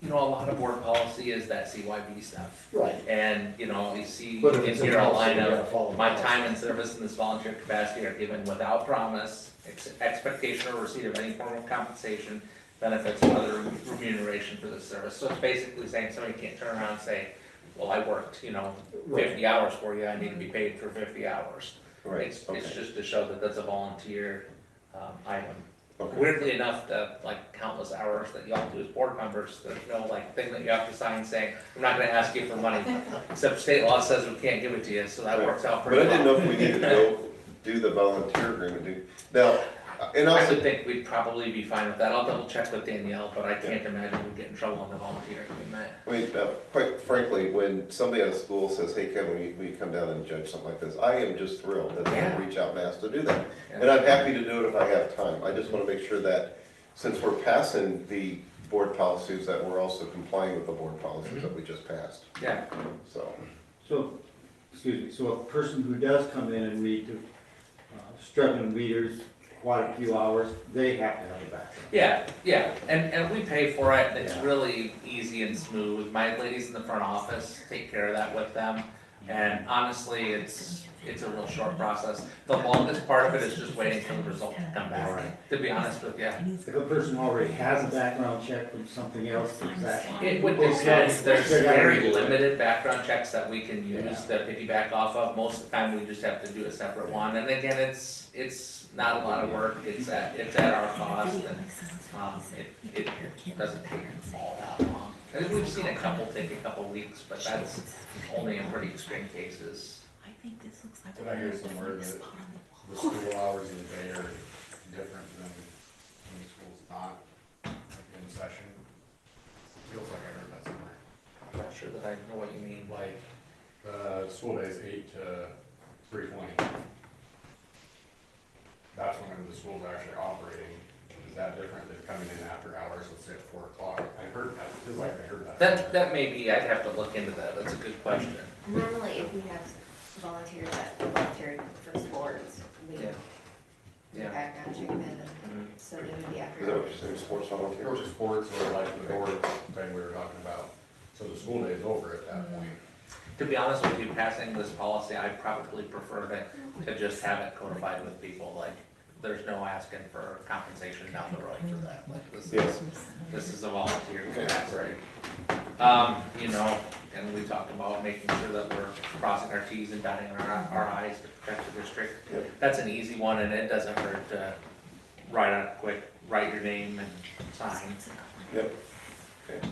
you know, a lot of board policy is that CYB stuff. Right. And, you know, you see But if in it's a here a policy, line you of, gotta follow the my policy. time and service in this volunteer capacity are given without promise, expectation or receipt of any form of compensation, benefits, or other remuneration for this service. So it's basically saying somebody can't turn around and say, well, I worked, you know, 50 hours for you, I need to be paid for 50 hours. Right, It's okay, just to show that that's a volunteer item. okay. Weirdly enough, the like countless hours that y'all do as board members, there's no like thing that you have to sign saying, I'm not gonna ask you for money. Except state law says we can't give it to you, so that works out But pretty I well. didn't know if we needed to go do the volunteer agreement. Now, and I also, would think we'd probably be fine with that. I'll double check with Danielle, but I can't imagine we'd get in trouble on the volunteer agreement. I mean, quite frankly, when somebody at a school says, hey, Kevin, will you come down and judge something like this? I am just thrilled that they Yeah. reach out and ask to do that. Yeah. And I'm happy to do it if I have time. I just want to make sure that since we're passing the board policies, that we're also complying with the board policies that we just passed, Yeah, so. So, excuse me, so a person who does come in and read to struggling readers quite a few hours, they have to have a background. yeah, and we pay for it, and it's Yeah. really easy and smooth. My ladies in the front office take care of that with them. And honestly, it's a real short process. The longest part of it is just waiting for the result to come back, to be honest with you. If a person already has a background check from something else, is that? It would depend, there's They gotta very redo it. limited background checks that we can use that piggyback off of. Most of the time, we just have to do a separate one. And again, it's not a lot of work, it's at our cost, and, it doesn't take all that long. And we've seen a couple take a couple weeks, but that's only in pretty extreme cases. Did I hear somewhere that the school hours of the day are different than when the school's not in session? Feels like I heard that somewhere. I'm not sure that I know what you mean. Like, the school day is 8 to 3:20. That's when the school's actually operating. Is that different than coming in after hours, let's say at 4 o'clock? I heard that, it feels like I heard that. That may be, I'd have to look into that, that's a good question. Normally, if we have volunteers that volunteer for sports, we Yeah. do Yeah. background check them, Mhm. so they would be Is after. that what you're saying, sports Or volunteers? just sports, or like the door thing we were talking about. So the school day is over at that point. To be honest with you, passing this policy, I probably prefer to just have it codified with people, like, there's no asking for compensation down the road for that, like, this is a volunteer capacity. You know, and we talked about making sure that we're crossing our Ts and dotting our Is to protect the district. Yep. That's an easy one, and it doesn't hurt to write your name and sign. Yep. Okay.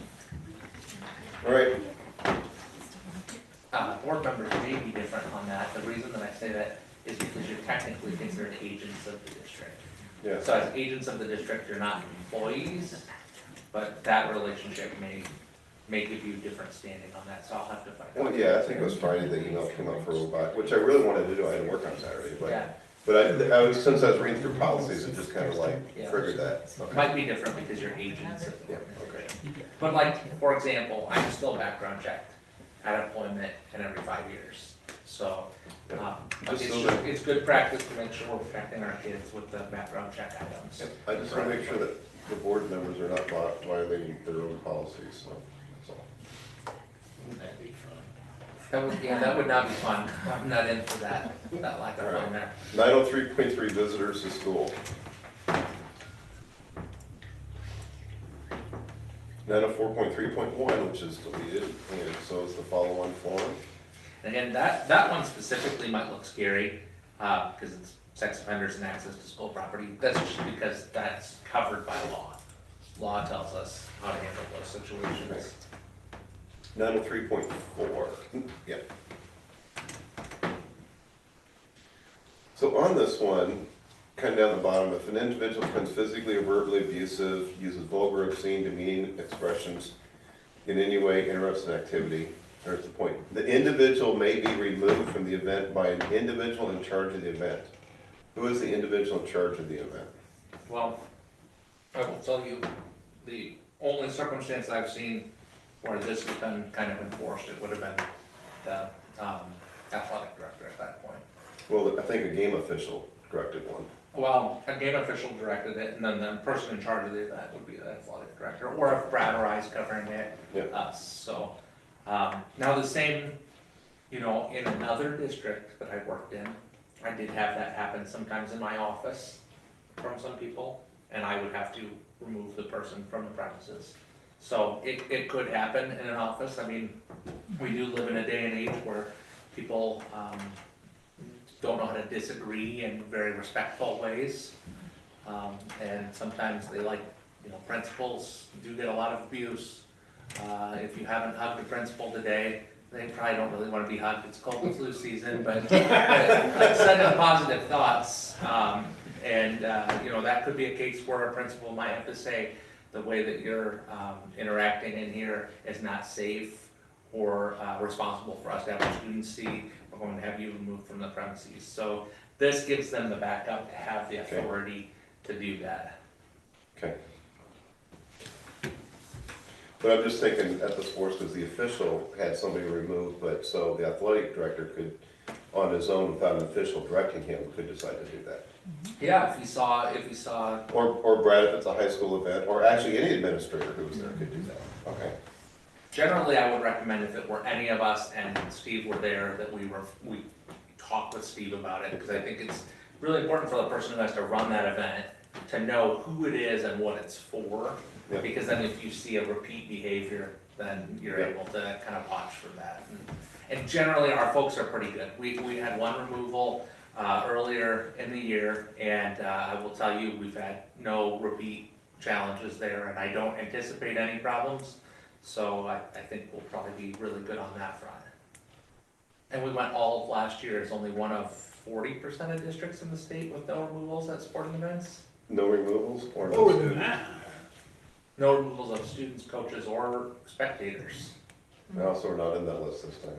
All right, Board members may be different on that. The reason that I say that is because you're technically considered agents of the district. yeah. So as agents of the district, you're not employees, but that relationship may give you different standing on that, so I'll have to find out. Well, yeah, I think it was Friday the email came up for a little bit, which I really wanted to do, I had to work on Saturday, Yeah, but I was, since I was reading through policies, it just kind of like Yeah. triggered that. it might be different because you're agents of the Yeah, organization. okay. But like, for example, I'm still background checked at employment and every 5 years. So, Just so that- it's good practice to make sure we're protecting our kids with the background check items. I just want to make sure that the board members are not violating their own policies, so, that's all. That'd be fun. That would not be fun. I'm not in for that lack of All right. fun there. 903.3 visitors to school. 904.3.1, which is deleted, and so is the follow-on form. Again, that one specifically might look scary, because it's sex offenders and access to school property. That's just because that's covered by law. Law tells us how to handle those situations. 903.4, yeah. So on this one, kind of down the bottom, if an individual becomes physically or verbally abusive, uses vulgar, obscene, demeaning expressions, in any way interrupts an activity, there's the point. The individual may be removed from the event by an individual in charge of the event. Who is the individual in charge of the event? Well, I will tell you, the only circumstance I've seen where this has been kind of enforced, it would have been the athletic director at that point. Well, I think a game official directed one. Well, a game official directed it, and then the person in charge of the event would be the athletic director, or if Brad or I is covering it, Yeah. us, so. Now the same, you know, in another district that I worked in, I did have that happen sometimes in my office from some people, and I would have to remove the person from the premises. So it could happen in an office. I mean, we do live in a day and age where people, don't know how to disagree in very respectful ways. And sometimes they like, you know, principals do get a lot of abuse. If you haven't hugged a principal today, they probably don't really want to be hugged. It's cold and flu season, but send them positive thoughts. You know, that could be a case where a principal might have to say, the way that you're interacting in here is not safe or responsible for us to have our students see. We're going to have you removed from the premises. So this gives them the backup to have the authority to do that. Okay. But I'm just thinking at the sports, because the official had somebody removed, but so the athletic director could, on his own, without an official directing him, could decide to do that. Yeah, if you saw, Or Brad, if it's a high school event, or actually any administrator who was there could do that. Okay. Generally, I would recommend if it were any of us and Steve were there, that we talk with Steve about it, because I think it's really important for the person who has to run that event to know who it is and what it's for. Yeah. Because then if you see a repeat behavior, then you're Yeah. able to kind of watch for that. And generally, our folks are pretty good. We had one removal earlier in the year, and I will tell you, we've had no repeat challenges there, and I don't anticipate any problems. So I think we'll probably be really good on that front. And we went all of last year, it's only one of 40% of districts in the state with no removals at sporting events. No removals or no Lower than students? that. No removals of students, coaches, or spectators. Also, we're not in that list this time.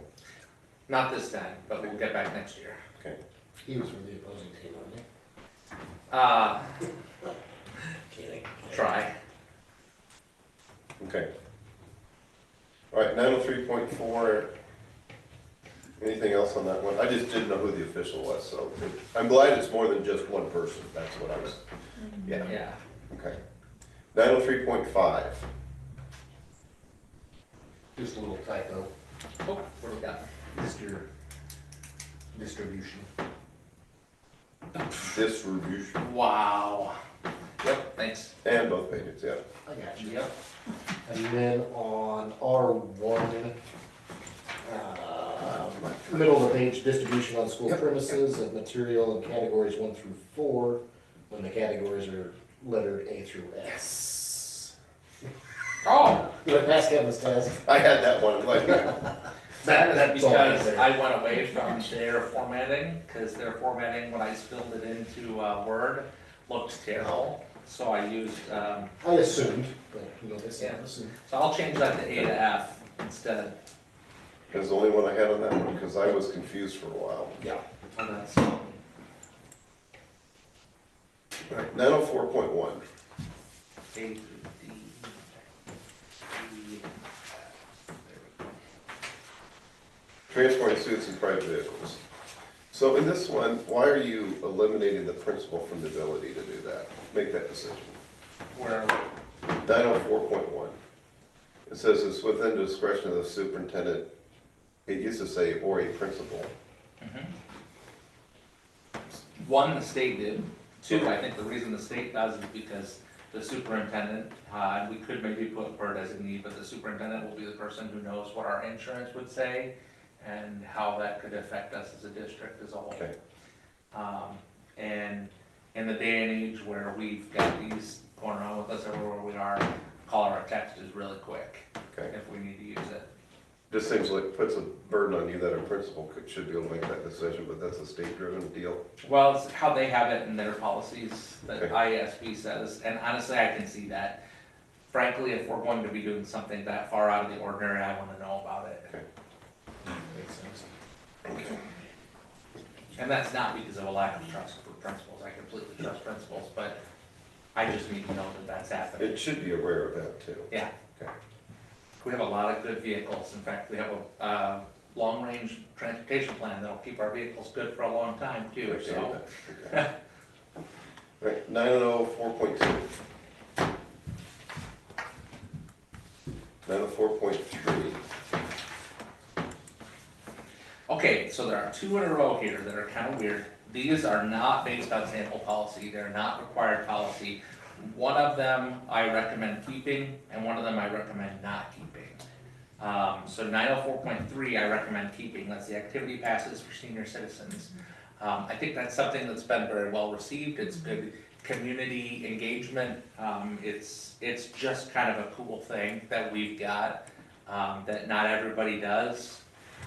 Not this time, but we'll get back next year. Okay. He was from the opposing team, wasn't he? Kidding. Try. Okay. All right, 903.4. Anything else on that one? I just didn't know who the official was, so I'm glad it's more than just one person. That's what I was, yeah, Yeah. okay. 903.5. Just a little typo, Oh, what do we got? distribution. Distribution. Wow. Yep, thanks. And both pages, yeah. I got you. Yep. And then on R1, middle of the page, distribution on school premises of material in categories 1 through 4, when the categories are lettered A through S. Oh, You went past Kevin's test. I had that one, like, That's all right because there. I went away from their formatting, because their formatting, when I spilled it into Word, looked terrible. So I used, I assumed, but you know, this, Yeah. assumed. so I'll change that to A to F instead. that's the only one I had on that one, because I was confused for a while. Yeah. And that's, All right, 904.1. A through D. E. Transporting students in private vehicles. So in this one, why are you eliminating the principal from the ability to do that? Make that decision. Where, 904.1. It says it's within the discretion of the superintendent. It used to say, or a principal. one, the state did. Two, I think the reason the state does is because the superintendent, and we could maybe put per designee, but the superintendent will be the person who knows what our insurance would say and how that could affect us as a district as a whole. Okay. And in the day and age where we've got these going around with us everywhere we are, call or a text is really quick Okay. if we need to use it. Just seems like puts a burden on you that a principal should be able to make that decision, but that's a state-driven deal. Well, it's how they have it in their policies that Okay. ISB says, and honestly, I can see that. Frankly, if we're going to be doing something that far out of the ordinary, I wanna know about it. Okay. Makes sense. Okay. And that's not because of a lack of trust for principals, I completely trust principals, but I just need to know that that's happening. It should be aware of that too. Yeah. Okay. We have a lot of good vehicles, in fact, we have a, long-range transportation plan that'll keep our vehicles good for a long time too, so. Okay. Right, 904.2. 904.3. Okay, so there are two in a row here that are kind of weird. These are not based on sample policy, they're not required policy. One of them I recommend keeping, and one of them I recommend not keeping. So 904.3 I recommend keeping, that's the activity passes for senior citizens. I think that's something that's been very well received, it's good community engagement. It's just kind of a cool thing that we've got, that not everybody does.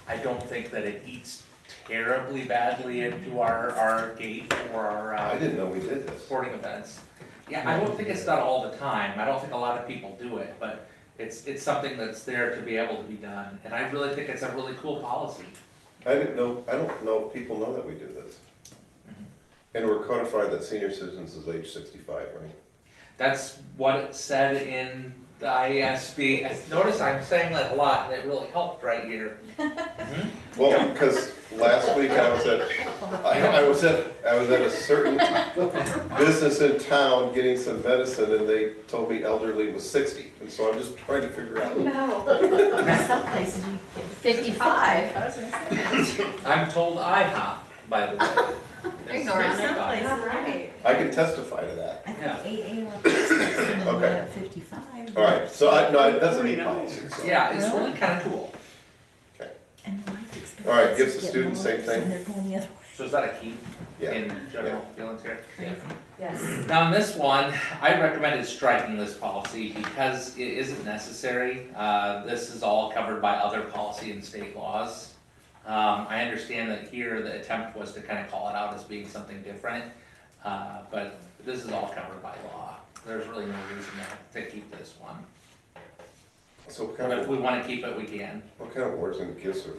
I don't think that it eats terribly badly into our gate or our, I didn't know we did this. sporting events. Yeah, I don't think it's done all the time, I don't think a lot of people do it, but it's something that's there to be able to be done, and I really think it's a really cool policy. I don't know if people know that we do this. And we're codified that senior citizens is age 65, right? That's what it said in the ISB, notice I'm saying that a lot, and it really helped right here. Well, because last week I was at a certain business in town getting some medicine, and they told me elderly was 60, and so I'm just trying to figure out. No. Some places you get 55. I was gonna say. I'm told IHOP, by the way. Ignore it. Some places, All right. right. I can testify to that. I Yeah. think AA Okay. at 55. All right, so that's a neat policy, so. Yeah, it's really kind of cool. And life expectancy All right, gives the is students getting same lower, thing? so they're going the other way. So is that a key Yeah. in general feelings here? Yes. Now, in this one, I recommended striking this policy because it isn't necessary. This is all covered by other policy and state laws. I understand that here the attempt was to kind of call it out as being something different, but this is all covered by law. There's really no reason to keep this one. So what But kind if of, we want to keep it, we can. what kind of words and gifts are?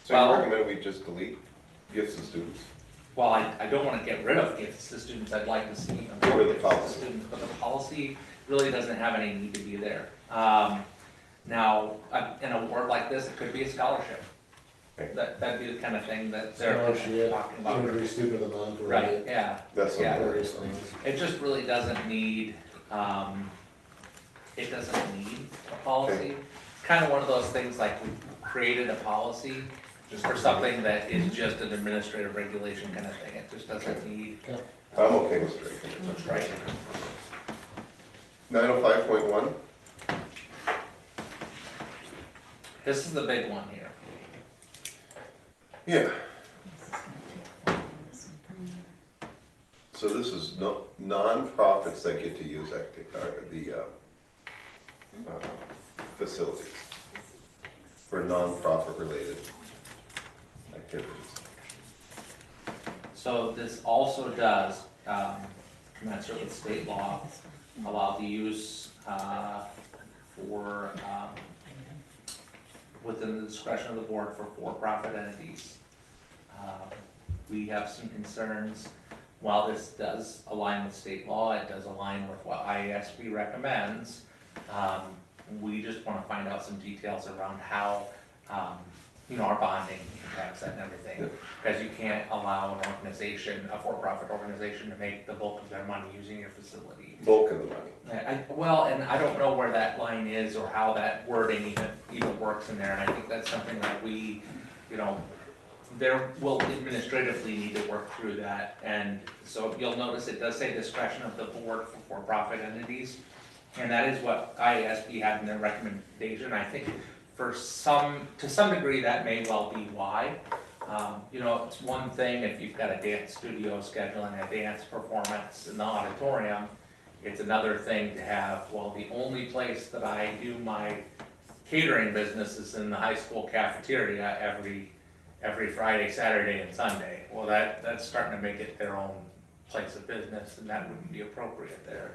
So Well- you recommend we just delete gifts to students? Well, I don't want to get rid of gifts to students, I'd like to see them. Get rid of the gifts to policy. students, but the policy really doesn't have any need to be there. Now, in a word like this, it could be a scholarship. Okay. That'd be the kind of thing that they're Scholarship, talking about. Every student of the month, Right, right? yeah, That's Yeah. what Various things. it just really doesn't need, it doesn't need a policy. It's kind of one of those things like we created a policy just for something that is just an administrative regulation kind of thing, it just doesn't need, I'm okay with striking it. what's right. 905.1, This is the big one here. yeah. So this is non-profits that get to use the facilities for non-profit related activities. So this also does, commensurate with state law, allow the use, for, within the discretion of the board for for-profit entities. We have some concerns, while this does align with state law, it does align with what IASB recommends. We just wanna find out some details around how, our bonding impacts that and everything. Because you can't allow an organization, a for-profit organization, to make the bulk of their money using your facility. Bulk of the money. Well, and I don't know where that line is or how that wording even works in there, and I think that's something that we, there will administratively need to work through that. And so you'll notice it does say discretion of the board for for-profit entities, and that is what IASB had in their recommendation. I think to some degree, that may well be why. It's one thing if you've got a dance studio scheduling a dance performance in the auditorium. It's another thing to have, well, the only place that I do my catering business is in the high school cafeteria every Friday, Saturday, and Sunday. Well, that's starting to make it their own place of business, and that wouldn't be appropriate there.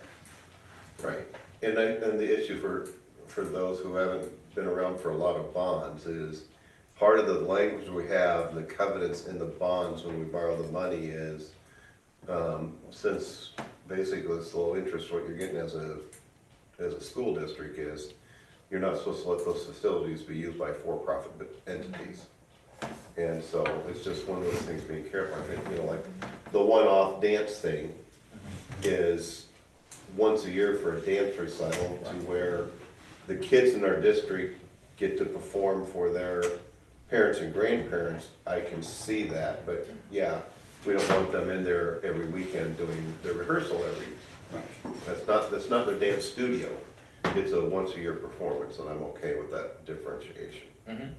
Right, and the issue for those who haven't been around for a lot of bonds is, part of the language we have, the covenants in the bonds when we borrow the money is, since basically it's low interest, what you're getting as a school district is, you're not supposed to let those facilities be used by for-profit entities. And so it's just one of those things, being careful. I think, like the one-off dance thing is once a year for a dance recital, to where the kids in our district get to perform for their parents and grandparents. I can see that, but yeah, we don't want them in there every weekend doing their rehearsal that's not their dance studio. It's a once a year performance, and I'm okay with that differentiation. Mhm.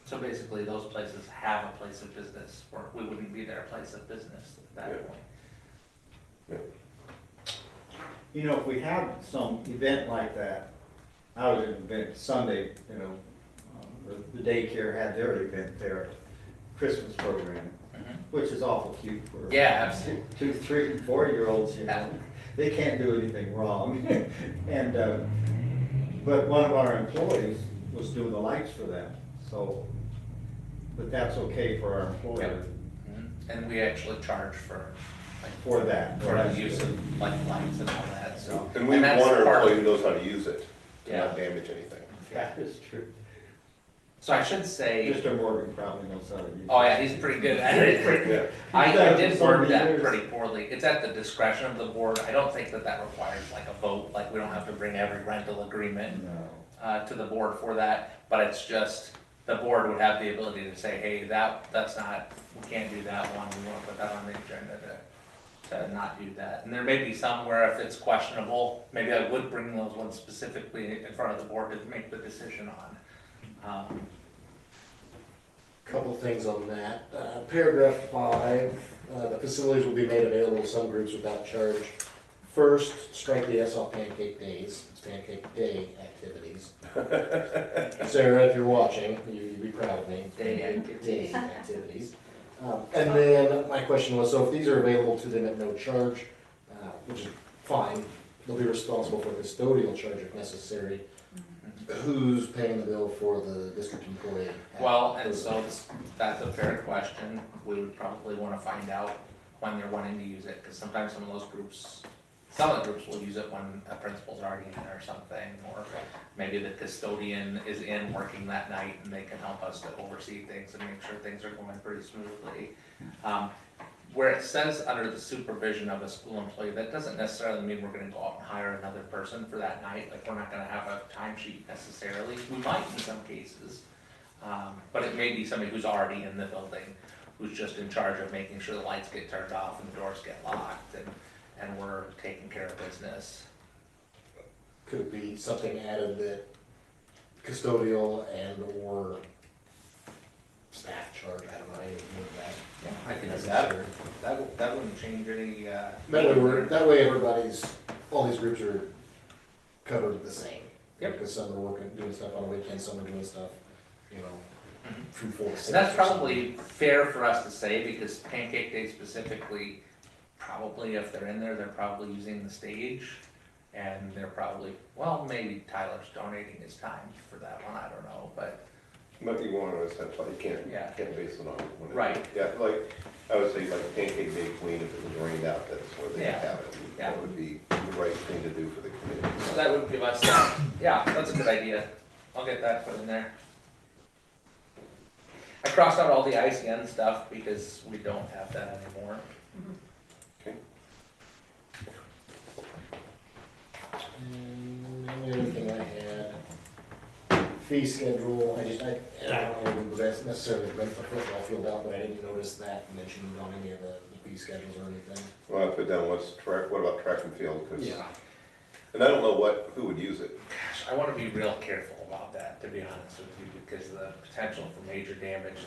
So basically, those places have a place of business, or we wouldn't be their place of business at that Yeah. point. If we have some event like that, I was at an event Sunday, the daycare had their event there, Christmas program, which is awful cute for Yeah, absolutely. 2, 3, and 4-year-olds, They can't do anything wrong. And, but one of our employees was doing the lights for them, so, but that's okay for our employer. And we actually charge for For that. for the use of like lights and all that, so. And we that's want our part of- employee who knows how to use it, to Yeah. not damage anything. That is true. So I should say, Mr. Morgan probably knows how to use it. oh yeah, he's pretty good at it. Yeah. I did So word many that years. pretty poorly. It's at the discretion of the board. I don't think that that requires like a vote, like we don't have to bring every rental agreement No. to the board for that, but it's just, the board would have the ability to say, hey, that's not, we can't do that one, we wanna put that on the agenda to not do that. And there may be some where if it's questionable, maybe I would bring those ones specifically in front of the board to make the decision on. Couple things on that. Paragraph 5, the facilities will be made available to some groups without charge. First, strike the S off Pancake Days, it's Pancake Day activities. Sarah, if you're watching, you'd be proud of me. Day Pancake Day activities. And then my question was, so if these are available to them at no charge, which is fine, they'll be responsible for custodial charge if necessary. Who's paying the bill for the district employee? Well, and so that's a fair question. We would probably wanna find out when they're wanting to use it, because sometimes some of those groups, some of the groups will use it when a principal's already in or something, or maybe the custodian is in working that night and they can help us to oversee things and make sure things are going pretty smoothly. Where it says under the supervision of a school employee, that doesn't necessarily mean we're gonna go out and hire another person for that night, like, we're not gonna have a timesheet necessarily, we might in some cases. But it may be somebody who's already in the building, who's just in charge of making sure the lights get turned off and the doors get locked, and we're taking care of business. Could be something added that custodial and or staff charge, I don't know, any of that. I think Necessary. that wouldn't change any, That way everybody's, all these groups are covered the same. Yep. Because some are working, doing stuff on the weekends, some are doing stuff, you know, from 4 to 6. And that's or something. probably fair for us to say, because Pancake Day specifically, probably if they're in there, they're probably using the stage. And they're probably, well, maybe Tyler's donating his time for that one, I don't know, but. But you want to, that's why you can't, Yeah. can't base it on. when it- Right. Yeah, like, I would say like Pancake Day Queen, if it was rained out, that's where they Yeah. have it. Yeah. That would be the right thing to do for the community. So that would give us, yeah, that's a good idea. I'll get that put in there. I crossed out all the ICN stuff because we don't have that anymore. The other thing I had, fee schedule, I don't know if that's necessarily rent the football field out, but I didn't notice that mentioned on any of the fee schedules or anything. Well, I put down what about track and field? 'Cause- Yeah. And I don't know who would use it. Gosh, I wanna be real careful about that, to be honest with you, because the potential for major damage,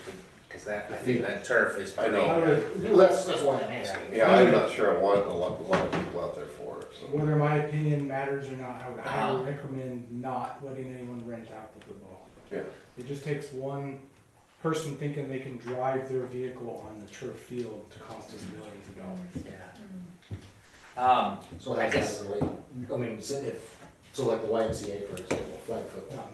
because I think that turf is I pretty. know. Well, that's why I'm asking. Yeah, I'm not sure I want a lot of people out there for it, so. Whether my opinion matters or not, I would highly recommend not letting anyone rent out the football. Yeah. It just takes one person thinking they can drive their vehicle on the turf field to cost us millions of dollars. Yeah. So I that's guess, not really, I mean, so like the YMCA, for example, flag football.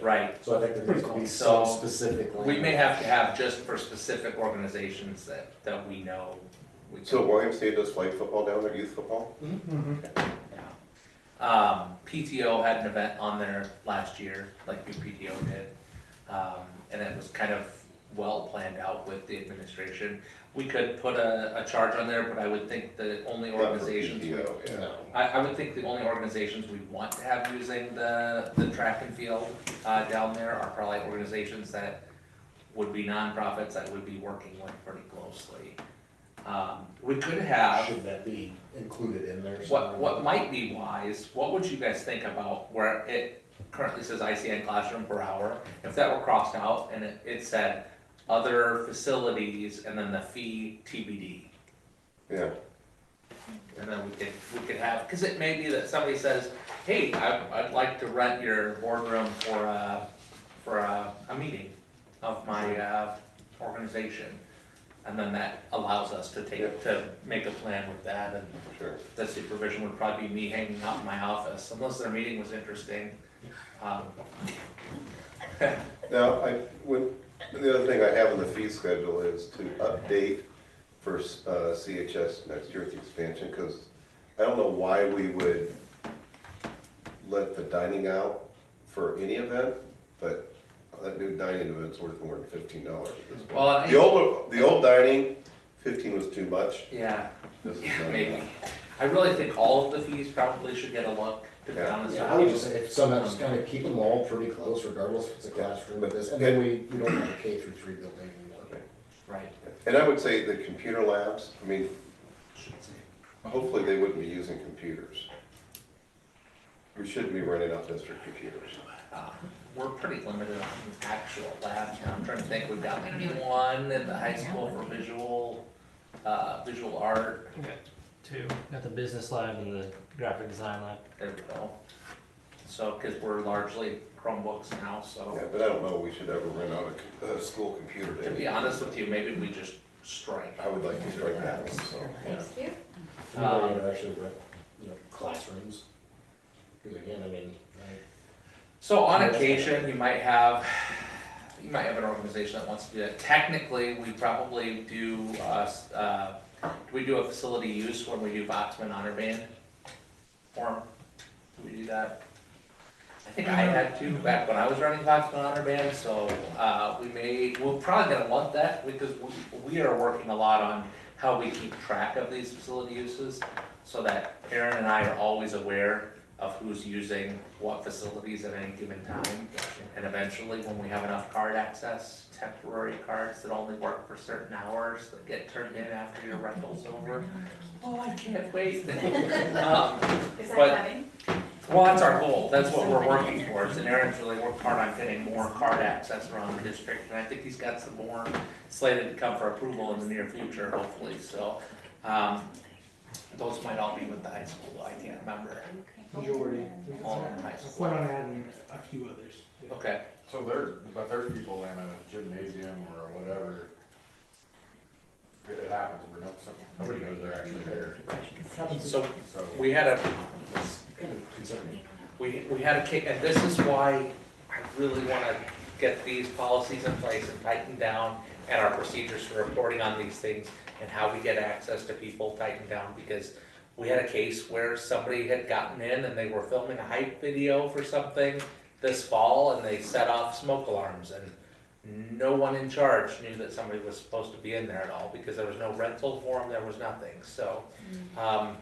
right, So I think there needs to be So, some specific. we may have to have just for specific organizations that we know. We So YMCA does flag football down there, youth football? Yeah. PTO had an event on there last year, like your PTO did. And it was kind of well planned out with the administration. We could put a charge on there, but I would think the only Not for organizations, PTO, yeah. No. I would think the only organizations we want to have using the track and field, down there are probably organizations that would be nonprofits that would be working with pretty closely. We could have. Should that be included in there? What might be wise, what would you guys think about where it currently says ICN classroom per hour? If that were crossed out and it said other facilities and then the fee TBD. Yeah, And then we could have, cause it may be that somebody says, hey, I'd like to rent your boardroom for a meeting of my, organization. And then that allows us to make a plan with that, and sure. the supervision would probably be me hanging out in my office, unless their meeting was interesting. Now, the other thing I have in the fee schedule is to update for CHS next year with the expansion, because I don't know why we would let the dining out for any event, but that new dining event's worth more than $15 at this point. Well, The old dining, 15 was too much. yeah, This is yeah, not maybe. enough. I really think all of the fees probably should get a look, to be Yeah. honest Yeah, I would with just you. say, if somehow just kind of keep them all pretty close regardless if it's a classroom or this, and then we don't have a K through 3 building anymore. Right. And I would say the computer labs, I mean, hopefully they wouldn't be using computers. We shouldn't be running out district computers. We're pretty limited on actual labs now. I'm trying to think, we've got maybe one at the high school for visual art. Two. Got the business lab and the graphic design lab. There we go. So, because we're largely Chromebooks now, so. Yeah, but I don't know, we should ever run out a school computer To be day. honest with you, maybe we just strike. I would like to strike that one, so. Thanks, you. Actually, classrooms. Because again, I mean, So on occasion, you might have an organization that wants to do that. Technically, we probably do, we do a facility use when we do Boxman Honor Band form. Do we do that? I think I had to back when I was running Boxman Honor Band, so, we're probably gonna want that because we are working a lot on how we keep track of these facility uses so that Aaron and I are always aware of who's using what facilities at any given time. And eventually, when we have enough card access, temporary cards that only work for certain hours that get turned in after your rental's over. Oh, I can't wait. Is But- that coming? Well, that's our goal, that's what we're working towards, and Aaron's really worked hard on getting more card access around the district, and I think he's got some more slated to come for approval in the near future, hopefully, so. Those might all be with the high school, I can't remember. Majority. All in high I school. plan on adding a few others. Okay, So there's people in a gymnasium or whatever. It happens, where nobody knows they're actually there, so so. we had a, kind of concerning. we had a kick, and this is why I really wanna get these policies in place and tighten down and our procedures for reporting on these things and how we get access to people tightened down, because we had a case where somebody had gotten in and they were filming a hype video for something this fall and they set off smoke alarms and no one in charge knew that somebody was supposed to be in there at all because there was no rental for them, there was nothing, so.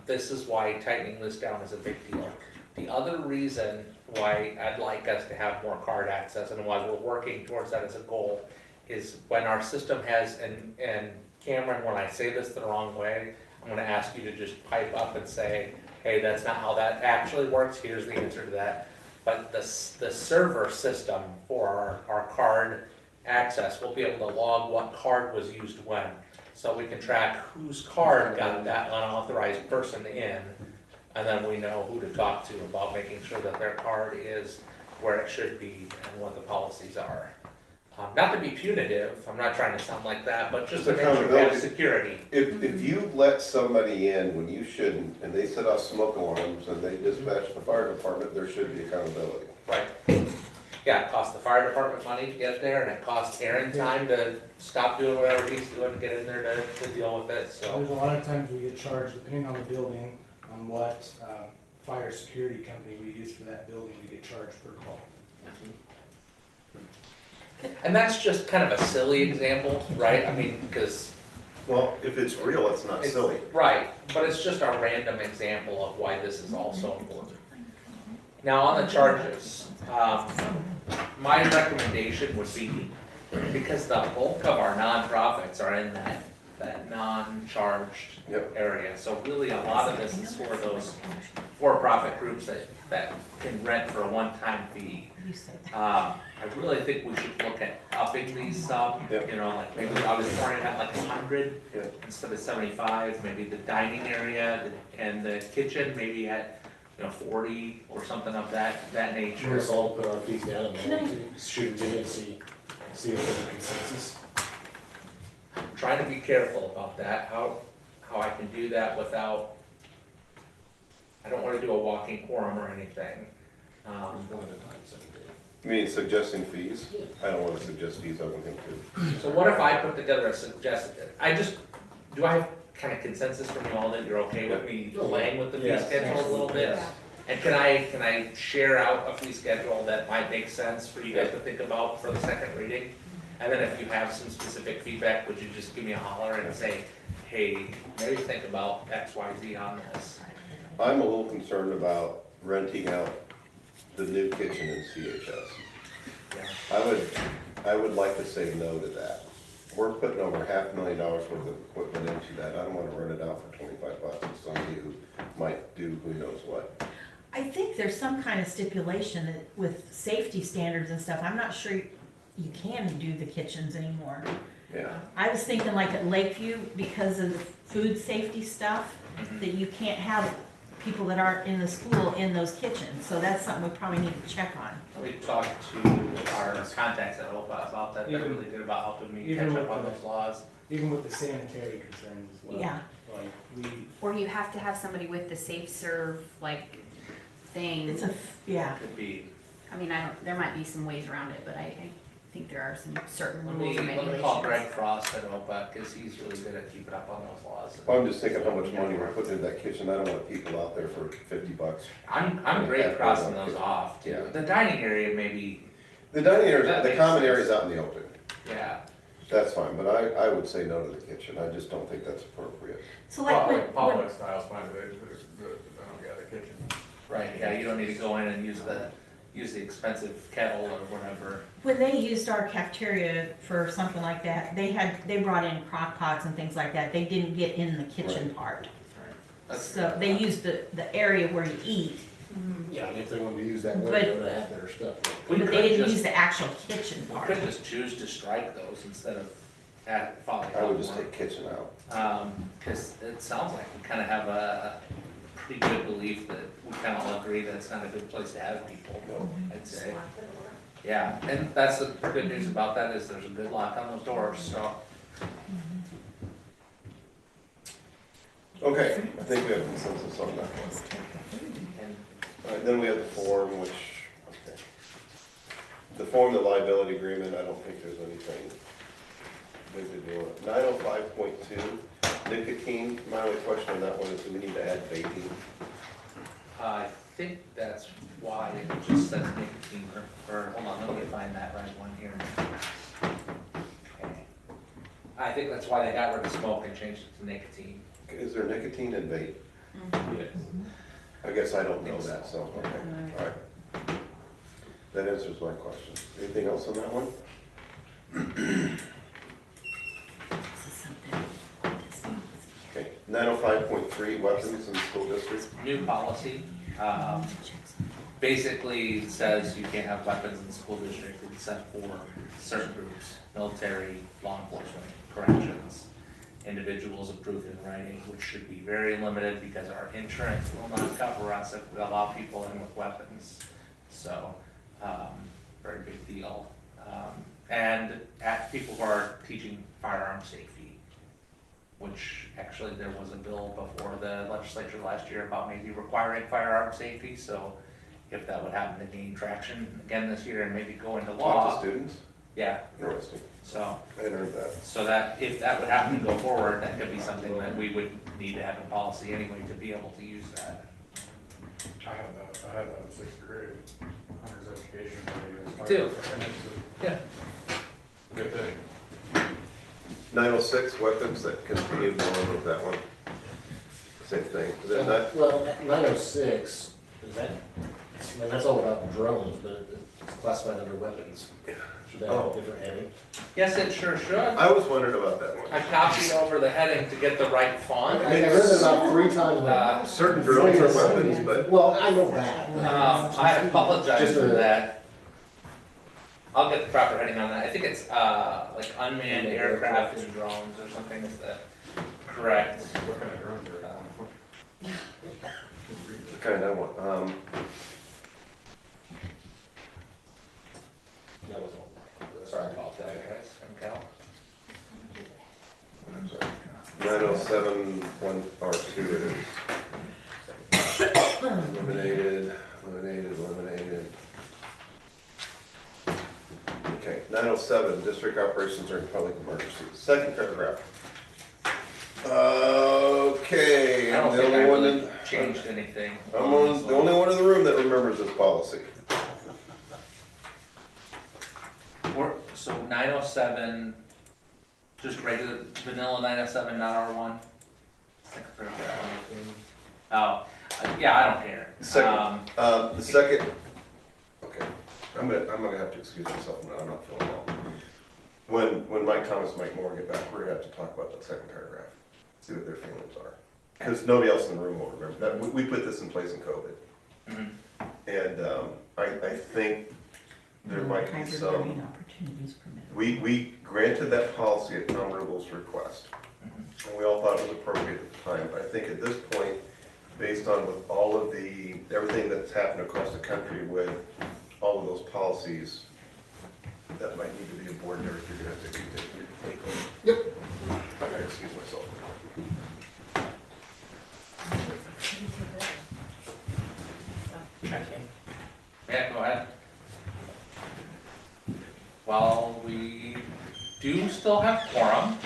This is why tightening this down is a big deal. The other reason why I'd like us to have more card access and why we're working towards that as a goal is when our system has, and Cameron, when I say this the wrong way, I'm gonna ask you to just pipe up and say, hey, that's not how that actually works, here's the answer to that. But the server system for our card access will be able to log what card was used when. So we can track whose card got that unauthorized person in, and then we know who to talk to about making sure that their card is where it should be and what the policies are. Not to be punitive, I'm not trying to sound like that, but just to make sure we have security. If you let somebody in when you shouldn't, and they set off smoke alarms and they dispatch the fire department, there should be accountability. Right. Yeah, it costs the fire department money to get there, and it costs Aaron time to stop doing whatever he's doing to get in there to deal with it, so. There's a lot of times we get charged, depending on the building, on what fire security company we use for that building, we get charged per call. And that's just kind of a silly example, right? I mean, because. Well, if it's real, it's not silly. Right, but it's just a random example of why this is all so important. Now, on the charges, my recommendation would be, because the bulk of our nonprofits are in that non-charged Yep. area. So really, a lot of this is for those for-profit groups that can rent for a one-time fee. I really think we should look at upping these some, Yep. you know, like maybe I was pointing at like 100 Yep. instead of 75, maybe the dining area and the kitchen maybe at, 40 or something of that We're nature. just all put our feet down and then shoot it and see if there's a consensus. Trying to be careful about that, how I can do that without, I don't wanna do a walking quorum or anything. One at a time, so You mean suggesting fees? I don't wanna suggest fees, I want him to. So what if I put together a suggested, do I have kind of consensus from you all that you're okay with me playing with the fee Yes. schedule a little bit? And can I share out a fee schedule that might make sense for you guys to think about for the second reading? And then if you have some specific feedback, would you just give me a holler and say, hey, maybe think about X, Y, Z on this? I'm a little concerned about renting out the new kitchen in CHS. Yeah. I would like to say no to that. We're putting over $500,000 worth of equipment into that. I don't wanna rent it out for $25 to somebody who might do who knows what. I think there's some kind of stipulation that with safety standards and stuff, I'm not sure you can do the kitchens anymore. Yeah. I was thinking like at Lakeview, because of the food safety stuff, Mhm. that you can't have people that aren't in the school in those kitchens, so that's something we probably need to check on. We talked to our contacts at OPA about that, they're really good about helping me Even catch up with on the- those laws. Even with the sanitary concerns as well. Yeah, Like, we, Or you have to have somebody with the safe serve, like, thing. it's a, yeah. Could be. I mean, there might be some ways around it, but I think there are some certain Let rules and me regulations. call Greg Frost at OPA, cause he's really good at keeping up on those laws. I'm just thinking how much money we're putting in that kitchen. I don't want people out there for $50. I'm great crossing those off too. Yeah. The dining area maybe, The dining area, That the makes common sense. area's out in the open. yeah. That's fine, but I would say no to the kitchen. I just don't think that's appropriate. So like when, Potluck style's fine, but I don't got a kitchen. Right, yeah, you don't need to go in and use the expensive kettle or whatever. when they used our cafeteria for something like that, they brought in crock pots and things like that, they didn't get in the kitchen part. That's- So they used the area where you eat, Yeah, and if they wanted to use that But- window to have their stuff. We but could they didn't just- use the actual kitchen We part. could just choose to strike those instead of following. I would just take kitchen out. Cause it sounds like we kinda have a pretty good belief that we kinda all agree that it's not a good place to have people, I'd say. Yeah, and that's the good news about that is there's a good lock on those doors, so. Okay, I think we have consensus on that. And All right, then we have the form, which, okay. The form, the liability agreement, I don't think there's anything big to do. 905.2, nicotine, my only question on that one is do we need to add vaping? I think that's why it just says nicotine, or, hold on, let me find that right one here. Okay. I think that's why they got rid of smoke and changed it to nicotine. Is there nicotine in vape? Yes. I guess I don't know that, so, okay, all right. That answers my question. Anything else on that one? This is something. Okay, 905.3, weapons in school districts. New policy, basically says you can't have weapons in the school district except for certain groups, military, law enforcement, corrections, individuals approved in writing, which should be very limited because our insurance will not cover us if we allow people in with weapons. So, very big deal. And at people who are teaching firearm safety, which actually there was a bill before the legislature last year about maybe requiring firearm safety, so if that would happen to gain traction again this year and maybe go into Talk law, to students? yeah, Interesting. so. I hadn't heard that. So that, if that would happen to go forward, that could be something that we would need to have in policy anyway to be able to use that. I had that in sixth grade, hunter's education. Too. Yeah. Good thing. 906, weapons that continue going with that one. Same thing. Is that not? Well, 906, is that, I mean, that's all about drones, but it's classified under weapons. Should that have Oh. a different heading? Yes, it sure should. I was wondering about that one. I copied over the heading to get the right font. I read it about 3 times. Certain drones are weapons, but Well, I know that. I apologize Just for a- that. I'll get the proper heading on that. I think it's, like unmanned aircraft and drones or something is the correct. What kind of drones are kind of one. That was all. Sorry about that, guys, from Cal. 907, 1 or 2 it is. Eliminated, eliminated, eliminated. Okay, 907, district operations during public emergencies. Second paragraph. Okay, I I'm don't the think I only one really that, changed anything. I'm the only one in the room that remembers this policy. So 907, just regular vanilla 907, not R1? Oh, yeah, I don't care. Second, the second, okay, I'm gonna have to excuse myself now, I'm not feeling well. When Mike Thomas and Mike Moore get back, we're gonna have to talk about that second paragraph, see what their feelings are. Because nobody else in the room will remember that, we put this in place in COVID. Mhm. And, I think there might be Hybrid some, learning opportunities permitted. we granted that policy at Tom Riddle's request. Mhm. And we all thought it was appropriate at the time, but I think at this point, based on with all of everything that's happened across the country with all of those policies, that might need to be a board member, you're gonna have to take your take on. Yep. I gotta excuse myself. Yeah, go ahead. Well, we do still have quorum.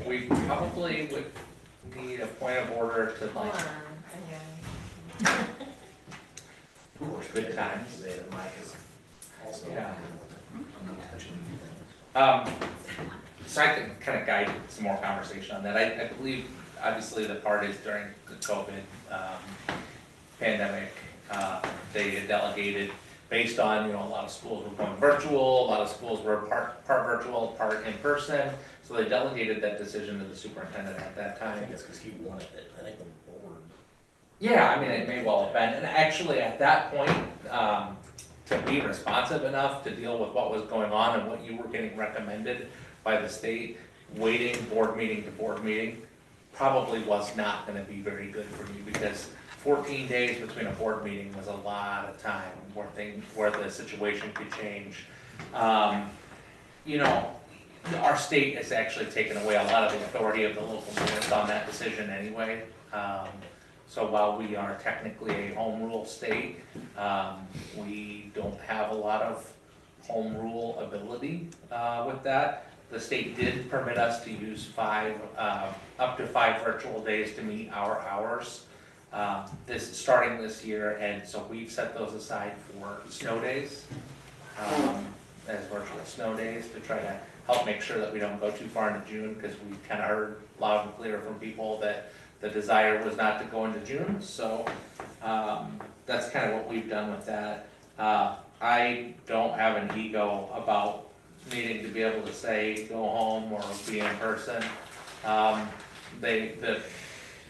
We probably would need a point of order to Hold like, on, hang Of course, Good times. Say that Mike is also. Yeah. touching. So I can kind of guide some more conversation on that. I believe, obviously, the parties during the COVID pandemic, they had delegated based on, a lot of schools were going virtual, a lot of schools were part virtual, part in person. So they delegated that decision to the superintendent at that I time. think it's because he wanted it, I think the board. Yeah, I mean, it may well have been, and actually at that point, to be responsive enough to deal with what was going on and what you were getting recommended by the state, waiting board meeting to board meeting probably was not gonna be very good for you, because 14 days between a board meeting was a lot of time where the situation could change. Our state has actually taken away a lot of the authority of the local boards on that decision anyway. So while we are technically a home rule state, we don't have a lot of home rule ability with that. The state did permit us to use up to 5 virtual days to meet our hours starting this year, and so we've set those aside for snow days, as virtual snow days, to try to help make sure that we don't go too far into June, because we kind of heard loud and clear from people that the desire was not to go into June, so that's kind of what we've done with that. I don't have an ego about needing to be able to say, go home or be in person. The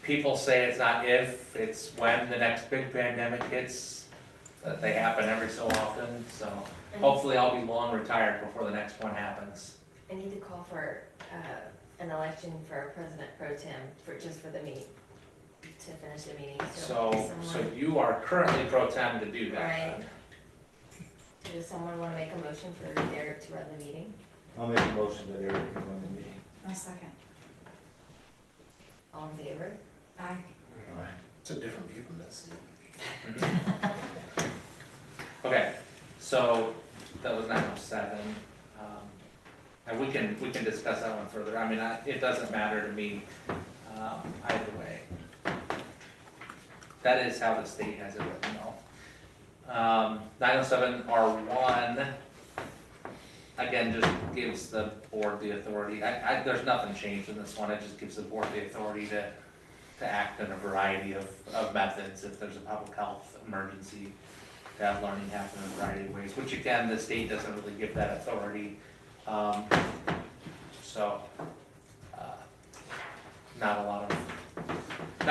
people say it's not if, it's when the next big pandemic hits, that they happen every so often, so hopefully I'll be long retired before the next one happens. I need to call for an election for President Pro Tem just for the meeting, to finish the meeting. So someone- you are currently pro tem to do that. Right. Does someone want to make a motion for Derek to run the meeting? I'll make a motion that Eric can run the meeting. My second. All in favor? Aye. It's a different view from this. Okay, so that was 907. And we can discuss that one further. I mean, it doesn't matter to me either way. That is how the state has it written though. 907 R1, again, just gives the board the authority. There's nothing changed in this one. It just gives the board the authority to act in a variety of methods if there's a public health emergency, to have learning happen in a variety of ways, which again, the state doesn't really give that authority. Not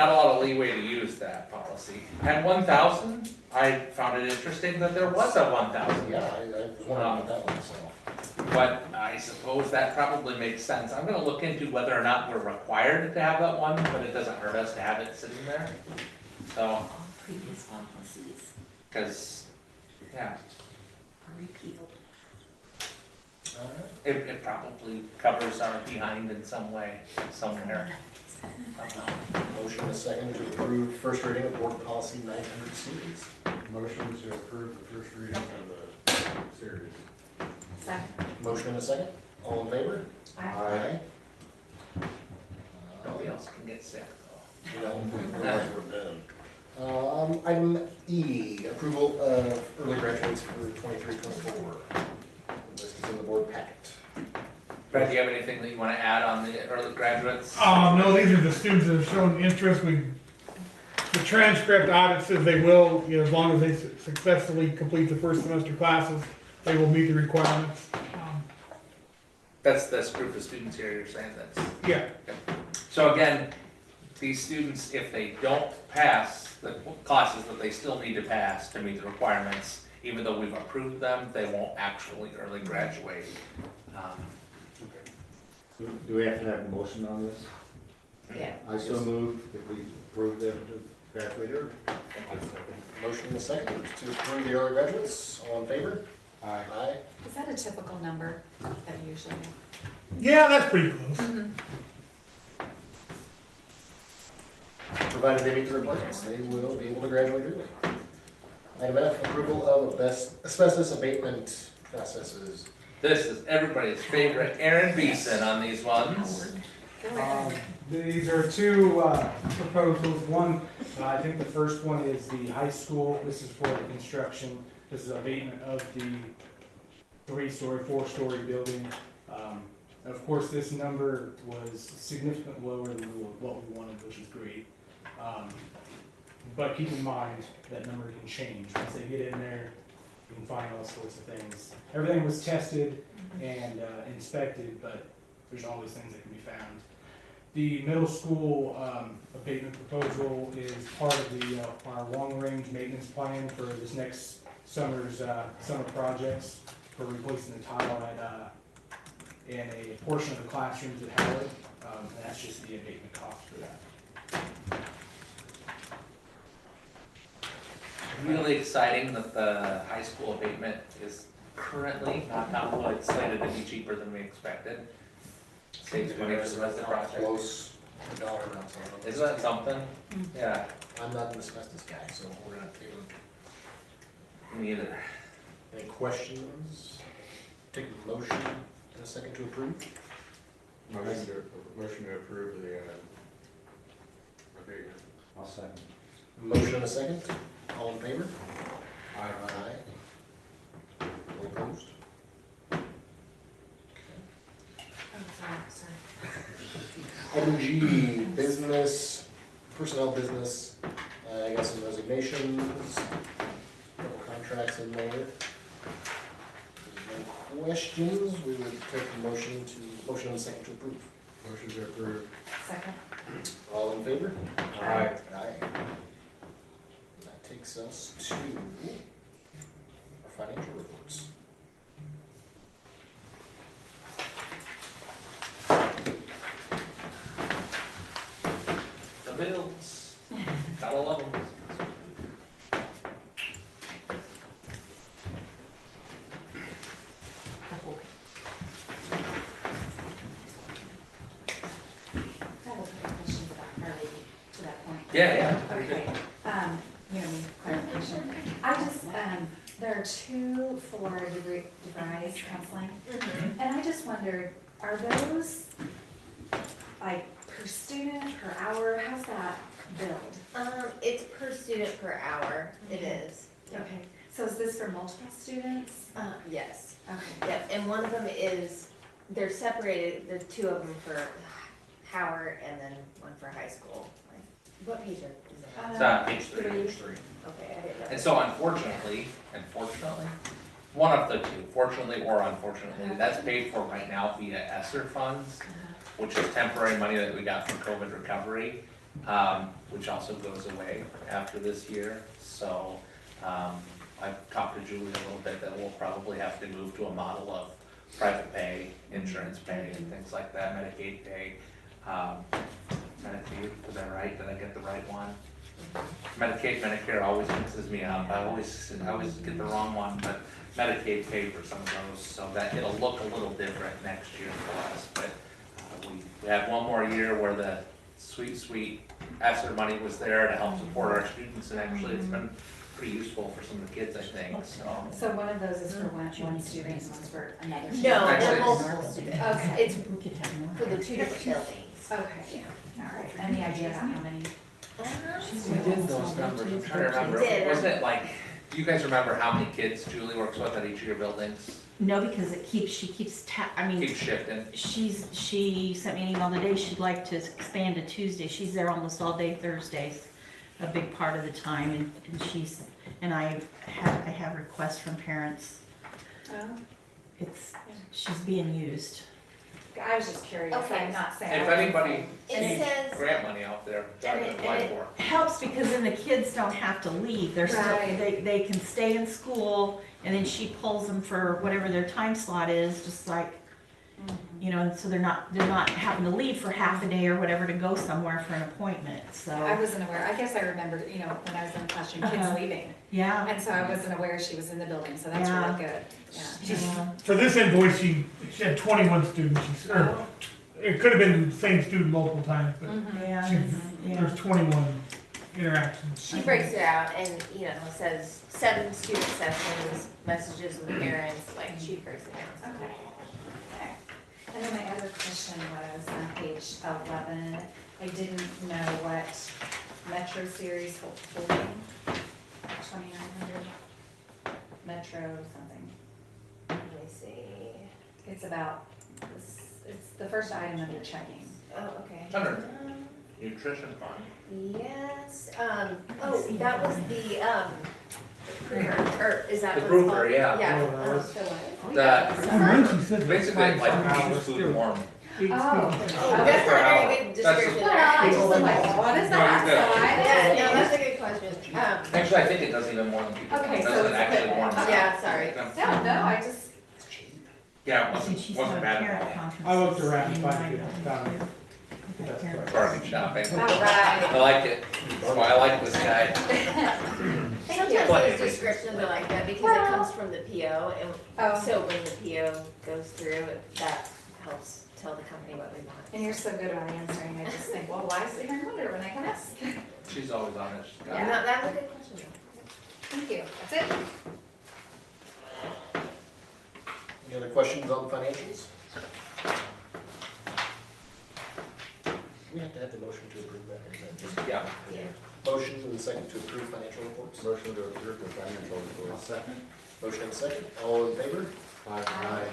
a lot of leeway to use that policy. At 1,000, I found it interesting that there was a 1,000. Yeah, I was wondering about that one, so. But I suppose that probably makes sense. I'm gonna look into whether or not we're required to have that one, but it doesn't hurt us to have it sitting there. So, All previous policies cause, yeah, are repealed. it probably covers our behind in some way, somewhere. Motion and a second to approve first reading of board policy 900 series. Motion to approve the first reading of the series. Second. Motion and a second, all in favor? Aye. Nobody else can get sick though. You know, otherwise we're done. Item E, approval of early graduates for 23-24. This is in the board packet. Brad, do you have anything that you wanna add on the early graduates? No, these are the students that have shown interest. The transcript audit says they will, you know, as long as they successfully complete the first semester classes, they will meet the requirements. That's this group of students here, you're saying that's. Yeah, So again, these students, if they don't pass the classes that they still need to pass to meet the requirements, even though we've approved them, they won't actually early graduate. Do we have to have a motion on this? Yeah. I so move that we approve them to graduate early. Motion and a second to approve the early graduates. All in favor? Aye. Aye. Is that a typical number that usually? yeah, that's pretty close. Provided they meet the requirements, they will be able to graduate early. Item F, approval of asbestos abatement processes. This is everybody's favorite Aaron Beeson on these ones. These are two proposals. One, I think the first one is the high school. This is for the construction. This is abatement of the 3-story, 4-story building. Of course, this number was significantly lower than what we wanted, which is great. But keep in mind that number can change. Once they get in there, you can find all sorts of things. Everything was tested and inspected, but there's always things that can be found. The middle school abatement proposal is part of our long-range maintenance plan for this next summer's summer projects for replacing the tile in a portion of the classrooms at Howard. And that's just the abatement cost for that. Really exciting that the high school abatement is currently, not wood, slated to be cheaper than we expected. Saves money for the rest of the project. Close dollar amounts on them. Isn't that something? Yeah, I'm not an asbestos guy, so we're gonna have to take a look. me either. Any questions? Take a motion and a second to approve. Motion to approve the abatement. I'll second. Motion and a second. All in favor? Aye. Aye. All opposed? Item G, business, personnel business, I got some resignations, couple contracts in there. If there's no questions, we would take a motion and a second to approve. Motion to approve. Second. All in favor? Aye. Aye. That takes us to our financial reports. The bills, gotta love them. I have a couple questions about Harley to that point. Yeah. Okay, you know, clarification. I just, there are two for DeVries counseling, and I just wondered, are those like per student, per hour, how's that billed? It's per student per hour, it is. Okay, so is this for multiple students? Yes. Okay. Yep, and one of them is, they're separated, the two of them for Howard and then one for high school. What page is it? It's on page three. Three. Page 3. Okay, I didn't know. And so unfortunately, one of the two, fortunately or unfortunately, that's paid for right now via ESSER funds, which is temporary money that we got from COVID recovery, which also goes away after this year. So, I've talked to Julie a little bit that we'll probably have to move to a model of private pay, insurance pay, and things like that, Medicaid pay. Medicaid, was that right? Did I get the right one? Medicaid, Medicare always mixes me up. I always get the wrong one, but Medicaid paid for some of those, so that it'll look a little different next year for us. But we have one more year where the sweet ESSER money was there to help support our students, and actually it's been pretty useful for some of the kids, I think, so. So one of those is for one student and one's for another student? No, Actually, they're multiple students. Okay. It's for the two different buildings. Okay, all right. Any idea how many? We did those numbers, I'm trying to remember, We did. wasn't it like, do you guys remember how many kids Julie works with at each of your buildings? No, because she keeps I mean, Keep shifting. she sent me an email today, she'd like to expand to Tuesday. She's there almost all day Thursdays, a big part of the time, and I have requests from parents. Oh, She's being used. I was just curious, Okay. I'm not saying. If anybody It needs says, grant money out there, that would apply for. Helps because then the kids don't have to leave. They're still, Right. they can stay in school, and then she pulls them for whatever their time slot is, just like, you know, and so they're not having to leave for half a day or whatever to go somewhere for an appointment, I so, wasn't aware, I guess I remembered, you know, when I was in the classroom, kids Uh-huh. leaving, yeah. and so I wasn't aware she was in the building, so that's Yeah. really good, yeah. Yeah. For this invoice, she had 21 students, or it could have been the same student multiple times, but Yeah, yeah. there's 21 interactions. she breaks it out and, you know, says 7 student sessions, messages with parents, like she breaks it down. Okay. Okay. And then my other question was on page 11, I didn't know what Metro Series holding, 2900, Metro something. Let me see. It's about, it's the first item under checking. Oh, okay. Under nutrition fund. Yes, oh, that was the, Kruger, or is that The what it's called? Kruger, yeah. Yeah. Oh, that was- The what? That, And then she said. basically like food and warm. Oh, That's not a very good That's- description. Well, I just was like, what is that? No, you're good. So I Yeah, didn't- no, that's a good question. Actually, I think it does even more than people. Okay, It so doesn't it's actually good. warm. Okay. Yeah, sorry. No, I just, Yeah, it See, wasn't, she's wasn't had bad parent at all. conferences I looked around and in found my it, building, found it. too. We've got parent Bargain shopping. All right. I like it. That's why I like this guy. Sometimes those descriptions are like that because it comes from the PO, and oh, so when the PO goes through, that helps tell the company what we want. and you're so good at answering, I just think, well, why sit here and wonder when I can ask? She's always on it. She's got Yeah, it. no, that was a good question. Thank you, that's it. Any other questions on the financials? We have to have the motion to approve that, or is that just? Yeah. Yeah. Motion and the second to approve financial reports. Motion to approve the financial report. Second. Motion and second, all in favor? Aye.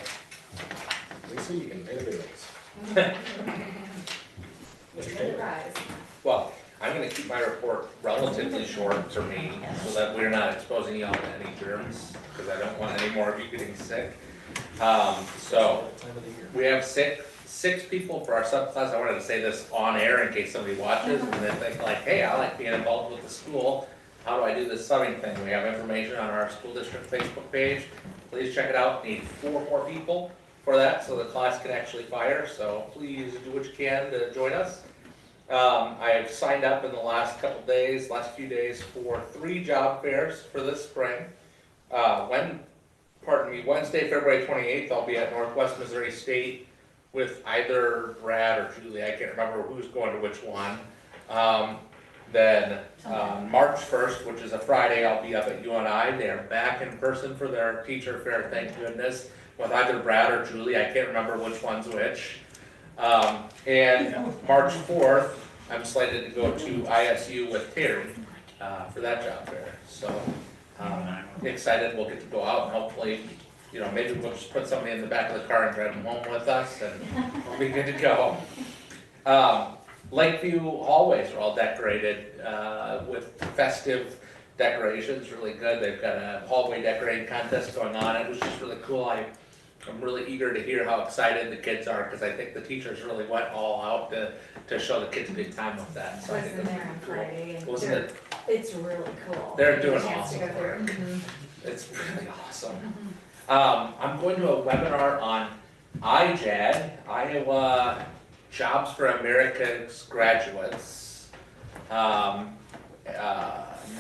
Lisa, you can pay the bills. Mr. Good Taylor? rise. Well, I'm gonna keep my report relatively short for me, so that we're not exposing y'all to any germs, because I don't want any more of you getting sick. So, Time of the year. we have six people for our subclass. I wanted to say this on air in case somebody watches and they think like, hey, I like being involved with the school. How do I do this subbing thing? We have information on our school district Facebook page. Please check it out. Need 4 more people for that so the class can actually fire. So please do what you can to join us. I have signed up in the last few days for 3 job fairs for this spring. Wednesday, February 28th, I'll be at Northwest Missouri State with either Brad or Julie, I can't remember who's going to which one. Then March 1st, which is a Friday, I'll be up at UNI. They are back in person for their teacher fair, thank goodness, with either Brad or Julie, I can't remember which one's which. And March 4th, I'm slated to go to ISU with Terry for that job fair. So excited, we'll get to go out and hopefully, you know, maybe we'll just put somebody in the back of the car and drive them home with us and we'll be good to go. Lakeview hallways are all decorated with festive decorations, really good. They've got a hallway decorating contest going on. It was just really cool. I'm really eager to hear how excited the kids are because I think the teachers really went all out to show the kids a good time with that. So I Was think in that's there on pretty Friday, cool. and Wasn't it? it's really cool. They're doing Chance to awesome go through. work. It's really awesome. I'm going to a webinar on IJAG, Iowa Jobs for America's Graduates,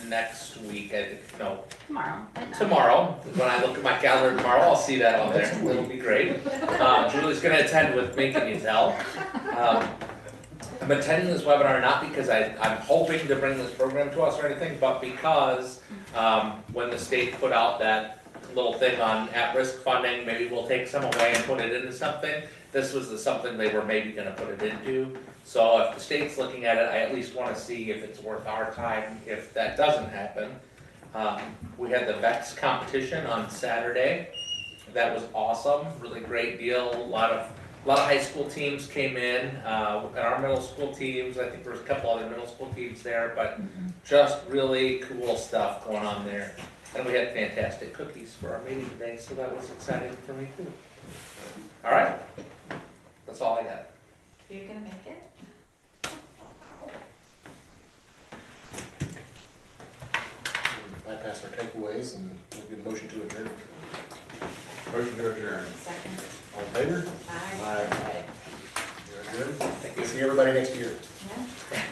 next week, tomorrow. When I look at my calendar tomorrow, I'll see that on there. It'll be great. Julie's gonna attend with me, can you tell? I'm attending this webinar not because I'm hoping to bring this program to us or anything, but because when the state put out that little thing on at-risk funding, maybe we'll take some away and put it into something. This was something they were maybe gonna put it into. So if the state's looking at it, I at least wanna see if it's worth our time if that doesn't happen. We had the VEX competition on Saturday. That was awesome, really great deal. A lot of high school teams came in, and our middle school teams, I think there was a couple other middle school teams there, but just really cool stuff going on there. And we had fantastic cookies for our meeting today, so that was exciting for me too. All right, that's all I got. You're gonna make it? Bypass our takeaways and we'll get a motion to adjourn. Motion to adjourn. Second. All in favor? Aye. You're adjourned. Thank you. See everybody next year. Yeah.